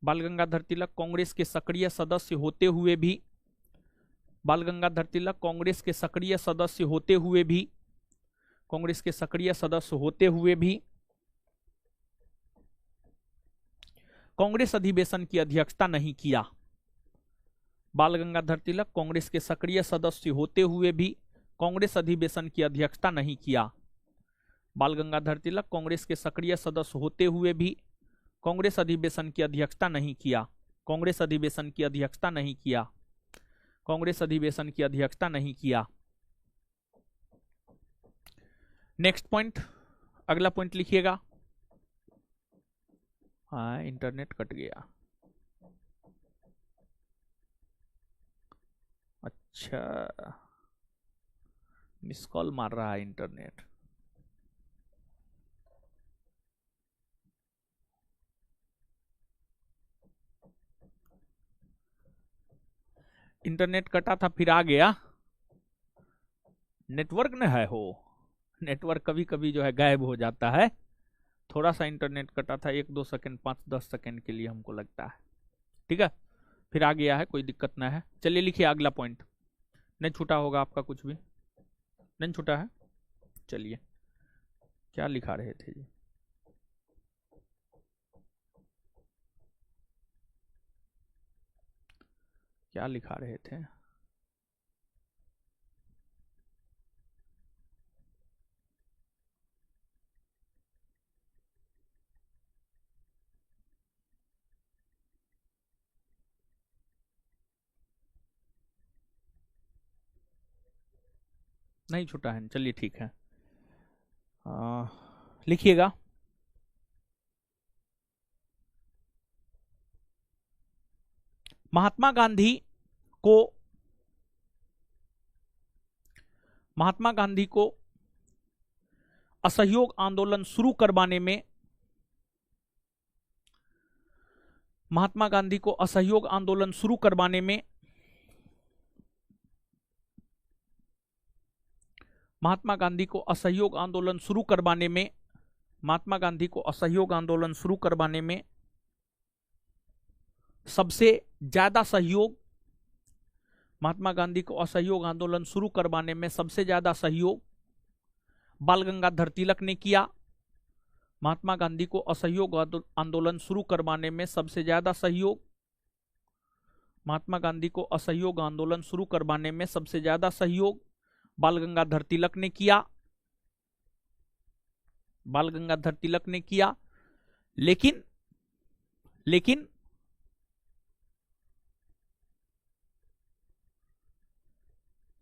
बाल गंगाधर तिलक कांग्रेस के सक्रिय सदस्य होते हुए भी बाल गंगाधर तिलक कांग्रेस के सक्रिय सदस्य होते हुए भी कांग्रेस के सक्रिय सदस्य होते हुए भी कांग्रेस अधिवेशन की अध्यक्षता नहीं किया। बाल गंगाधर तिलक कांग्रेस के सक्रिय सदस्य होते हुए भी कांग्रेस अधिवेशन की अध्यक्षता नहीं किया। बाल गंगाधर तिलक कांग्रेस के सक्रिय सदस्य होते हुए भी कांग्रेस अधिवेशन की अध्यक्षता नहीं किया। कांग्रेस अधिवेशन की अध्यक्षता नहीं किया। कांग्रेस अधिवेशन की अध्यक्षता नहीं किया। नेक्स्ट पॉइंट, अगला पॉइंट लिखिएगा। हाँ, इंटरनेट कट गया। अच्छा, मिस कॉल मार रहा है इंटरनेट। इंटरनेट कटा था फिर आ गया। नेटवर्क न है हो, नेटवर्क कभी कभी जो है गायब हो जाता है। थोड़ा सा इंटरनेट कटा था, 1-2 सेकंड 5-10 सेकंड के लिए हमको लगता है। ठीक है, फिर आ गया है, कोई दिक्कत ना है। चलिए लिखिए अगला पॉइंट। नहीं छूटा होगा आपका, कुछ भी नहीं छूटा है। चलिए, क्या लिखा रहे थे जी? क्या लिखा रहे थे? नहीं छूटा है, चलिए ठीक है। लिखिएगा। महात्मा गांधी को महात्मा गांधी को असहयोग आंदोलन शुरू करवाने में महात्मा गांधी को असहयोग आंदोलन शुरू करवाने में महात्मा गांधी को असहयोग आंदोलन शुरू करवाने में महात्मा गांधी को असहयोग आंदोलन शुरू करवाने में सबसे ज्यादा सहयोग महात्मा गांधी को असहयोग आंदोलन शुरू करवाने में सबसे ज्यादा सहयोग बाल गंगाधर तिलक ने किया। महात्मा गांधी को असहयोग आंदोलन शुरू करवाने में सबसे ज्यादा सहयोग महात्मा गांधी को असहयोग आंदोलन शुरू करवाने में सबसे ज्यादा सहयोग बाल गंगाधर तिलक ने किया। बाल गंगाधर तिलक ने किया। लेकिन लेकिन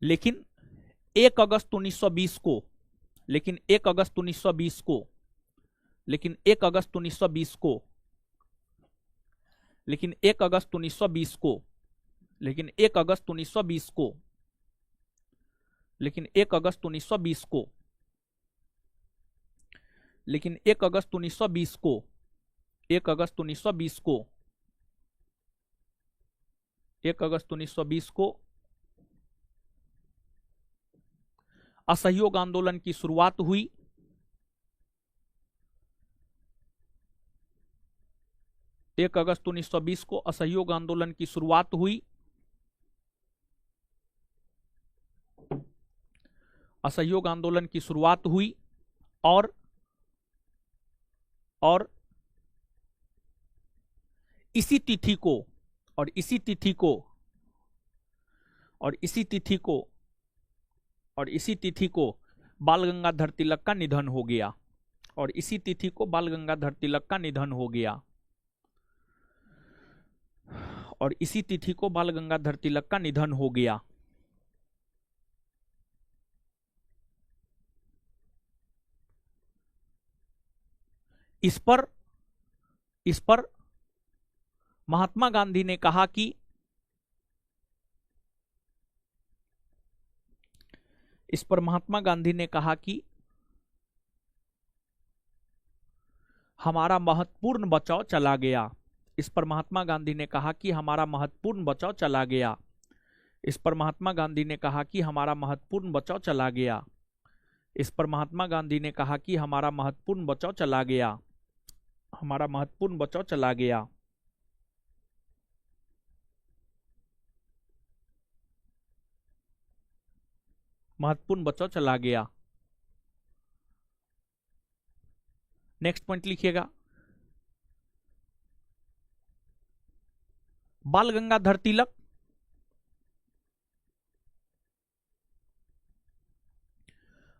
लेकिन 1 अगस्त 1920 को लेकिन 1 अगस्त 1920 को लेकिन 1 अगस्त 1920 को लेकिन 1 अगस्त 1920 को लेकिन 1 अगस्त 1920 को लेकिन 1 अगस्त 1920 को लेकिन 1 अगस्त 1920 को 1 अगस्त 1920 को 1 अगस्त 1920 को असहयोग आंदोलन की शुरुआत हुई। एक अगस्त 1920 को असहयोग आंदोलन की शुरुआत हुई। असहयोग आंदोलन की शुरुआत हुई और इसी तिथि को और इसी तिथि को और इसी तिथि को और इसी तिथि को बाल गंगाधर तिलक का निधन हो गया। और इसी तिथि को बाल गंगाधर तिलक का निधन हो गया। और इसी तिथि को बाल गंगाधर तिलक का निधन हो गया। इस पर महात्मा गांधी ने कहा कि इस पर महात्मा गांधी ने कहा कि हमारा महत्वपूर्ण बचाव चला गया। इस पर महात्मा गांधी ने कहा कि हमारा महत्वपूर्ण बचाव चला गया। इस पर महात्मा गांधी ने कहा कि हमारा महत्वपूर्ण बचाव चला गया। इस पर महात्मा गांधी ने कहा कि हमारा महत्वपूर्ण बचाव चला गया। हमारा महत्वपूर्ण बचाव चला गया। महत्वपूर्ण बचाव चला गया। नेक्स्ट पॉइंट लिखिएगा। बाल गंगाधर तिलक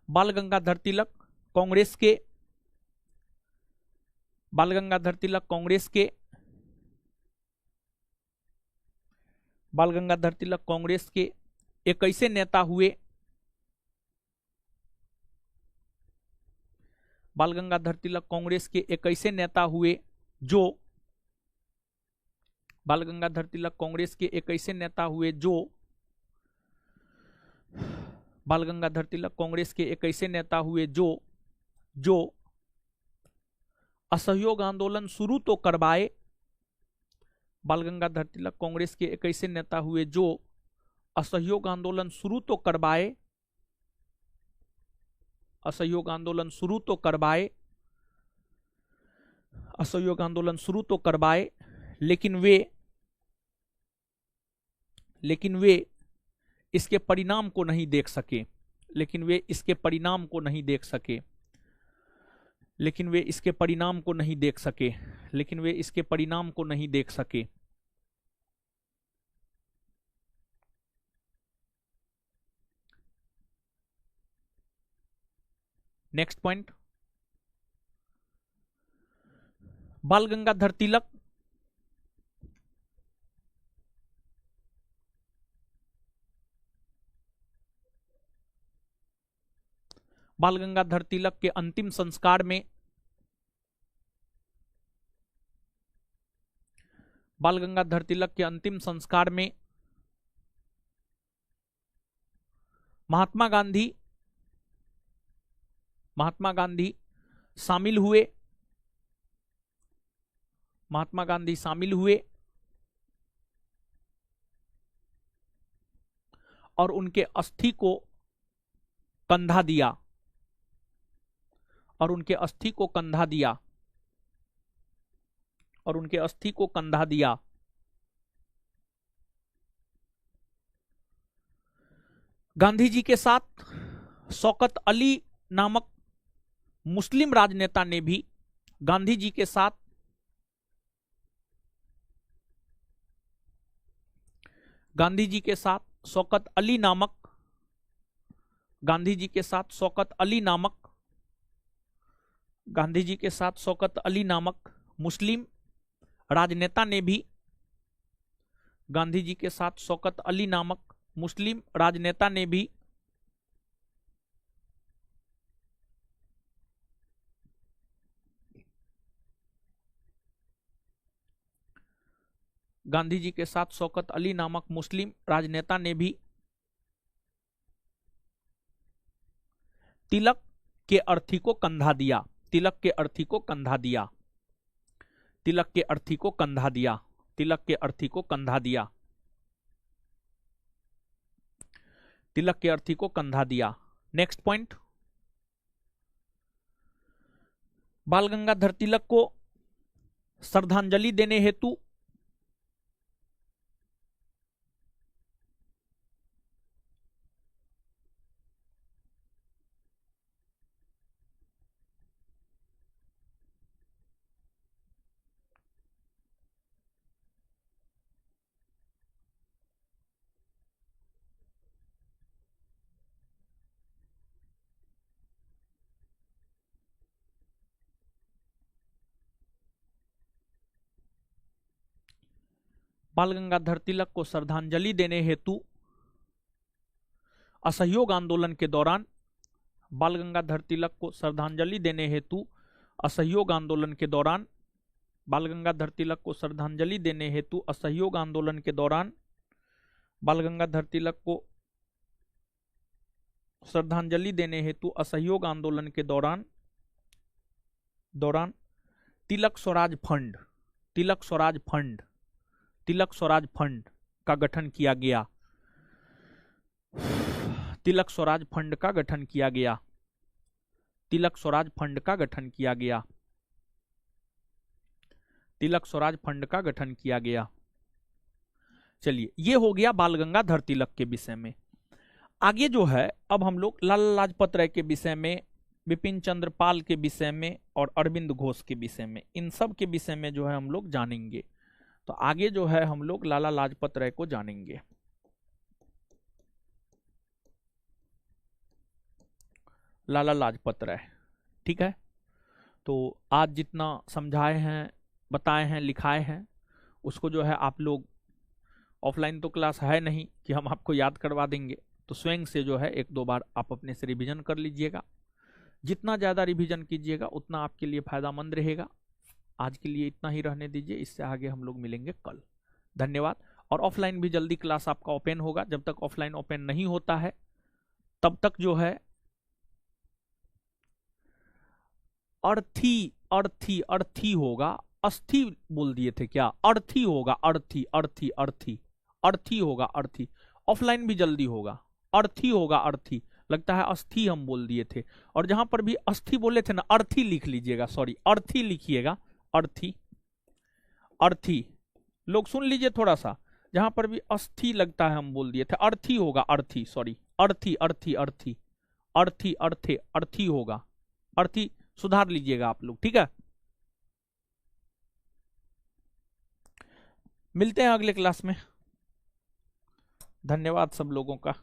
बाल गंगाधर तिलक कांग्रेस के बाल गंगाधर तिलक कांग्रेस के बाल गंगाधर तिलक कांग्रेस के एक ऐसे नेता हुए बाल गंगाधर तिलक कांग्रेस के एक ऐसे नेता हुए जो बाल गंगाधर तिलक कांग्रेस के एक ऐसे नेता हुए जो बाल गंगाधर तिलक कांग्रेस के एक ऐसे नेता हुए जो असहयोग आंदोलन शुरू तो करवाए। बाल गंगाधर तिलक कांग्रेस के एक ऐसे नेता हुए जो असहयोग आंदोलन शुरू तो करवाए। असहयोग आंदोलन शुरू तो करवाए। असहयोग आंदोलन शुरू तो करवाए। लेकिन वे इसके परिणाम को नहीं देख सके। लेकिन वे इसके परिणाम को नहीं देख सके। लेकिन वे इसके परिणाम को नहीं देख सके। लेकिन वे इसके परिणाम को नहीं देख सके। नेक्स्ट पॉइंट, बाल गंगाधर तिलक बाल गंगाधर तिलक के अंतिम संस्कार में बाल गंगाधर तिलक के अंतिम संस्कार में महात्मा गांधी शामिल हुए। महात्मा गांधी शामिल हुए और उनके अस्थि को कंधा दिया और उनके अस्थि को कंधा दिया और उनके अस्थि को कंधा दिया। गांधी जी के साथ शौकत अली नामक मुस्लिम राजनेता ने भी गांधी जी के साथ शौकत अली नामक मुस्लिम राजनेता ने भी गांधी जी के साथ शौकत अली नामक मुस्लिम राजनेता ने भी गांधी जी के साथ शौकत अली नामक मुस्लिम राजनेता ने भी तिलक के अर्थी को कंधा दिया। तिलक के अर्थी को कंधा दिया। तिलक के अर्थी को कंधा दिया। तिलक के अर्थी को कंधा दिया। तिलक के अर्थी को कंधा दिया। नेक्स्ट पॉइंट, बाल गंगाधर तिलक को श्रद्धांजलि देने हेतु बाल गंगाधर तिलक को श्रद्धांजलि देने हेतु असहयोग आंदोलन के दौरान बाल गंगाधर तिलक को श्रद्धांजलि देने हेतु असहयोग आंदोलन के दौरान बाल गंगाधर तिलक को श्रद्धांजलि देने हेतु असहयोग आंदोलन के दौरान बाल गंगाधर तिलक को श्रद्धांजलि देने हेतु असहयोग आंदोलन के दौरान तिलक स्वराज फंड का गठन किया गया। तिलक स्वराज फंड का गठन किया गया। तिलक स्वराज फंड का गठन किया गया। तिलक स्वराज फंड का गठन किया गया। चलिए, ये हो गया बाल गंगाधर तिलक के विषय में। आगे जो है, अब हम लोग लाला लाजपत राय के विषय में, बिपिन चंद्र पाल के विषय में और अरविंद घोष के विषय में, इन सब के विषय में जो है हम लोग जानेंगे। तो आगे जो है हम लोग लाला लाजपत राय को जानेंगे। लाला लाजपत राय, ठीक है। तो आज जितना समझाए हैं, बताए हैं, लिखाए हैं, उसको जो है आप लोग, ऑफलाइन तो क्लास है नहीं कि हम आपको याद करवा देंगे, तो स्वयं से जो है एक दो बार आप अपने से रिवीजन कर लीजिएगा। जितना ज़्यादा रिवीजन कीजिएगा उतना आपके लिए फायदामंद रहेगा। आज के लिए इतना ही रहने दीजिए, इससे आगे हम लोग मिलेंगे कल। धन्यवाद। और ऑफलाइन भी जल्दी क्लास आपका ओपन होगा। जब तक ऑफलाइन ओपन नहीं होता है तब तक जो है अर्थी होगा। अस्थि बोल दिए थे क्या? अर्थी होगा, अर्थी होगा, अर्थी। ऑफलाइन भी जल्दी होगा, अर्थी होगा, अर्थी। लगता है अस्थि हम बोल दिए थे। और जहां पर भी अस्थि बोले थे ना, अर्थी लिख लीजिएगा, सॉरी अर्थी लिखिएगा, अर्थी। लोग सुन लीजिए थोड़ा सा, जहां पर भी अस्थि लगता है हम बोल दिए थे, अर्थी होगा, अर्थी, सॉरी अर्थी होगा, अर्थी। सुधार लीजिएगा आप लोग, ठीक है। मिलते हैं अगले क्लास में। धन्यवाद सब लोगों का।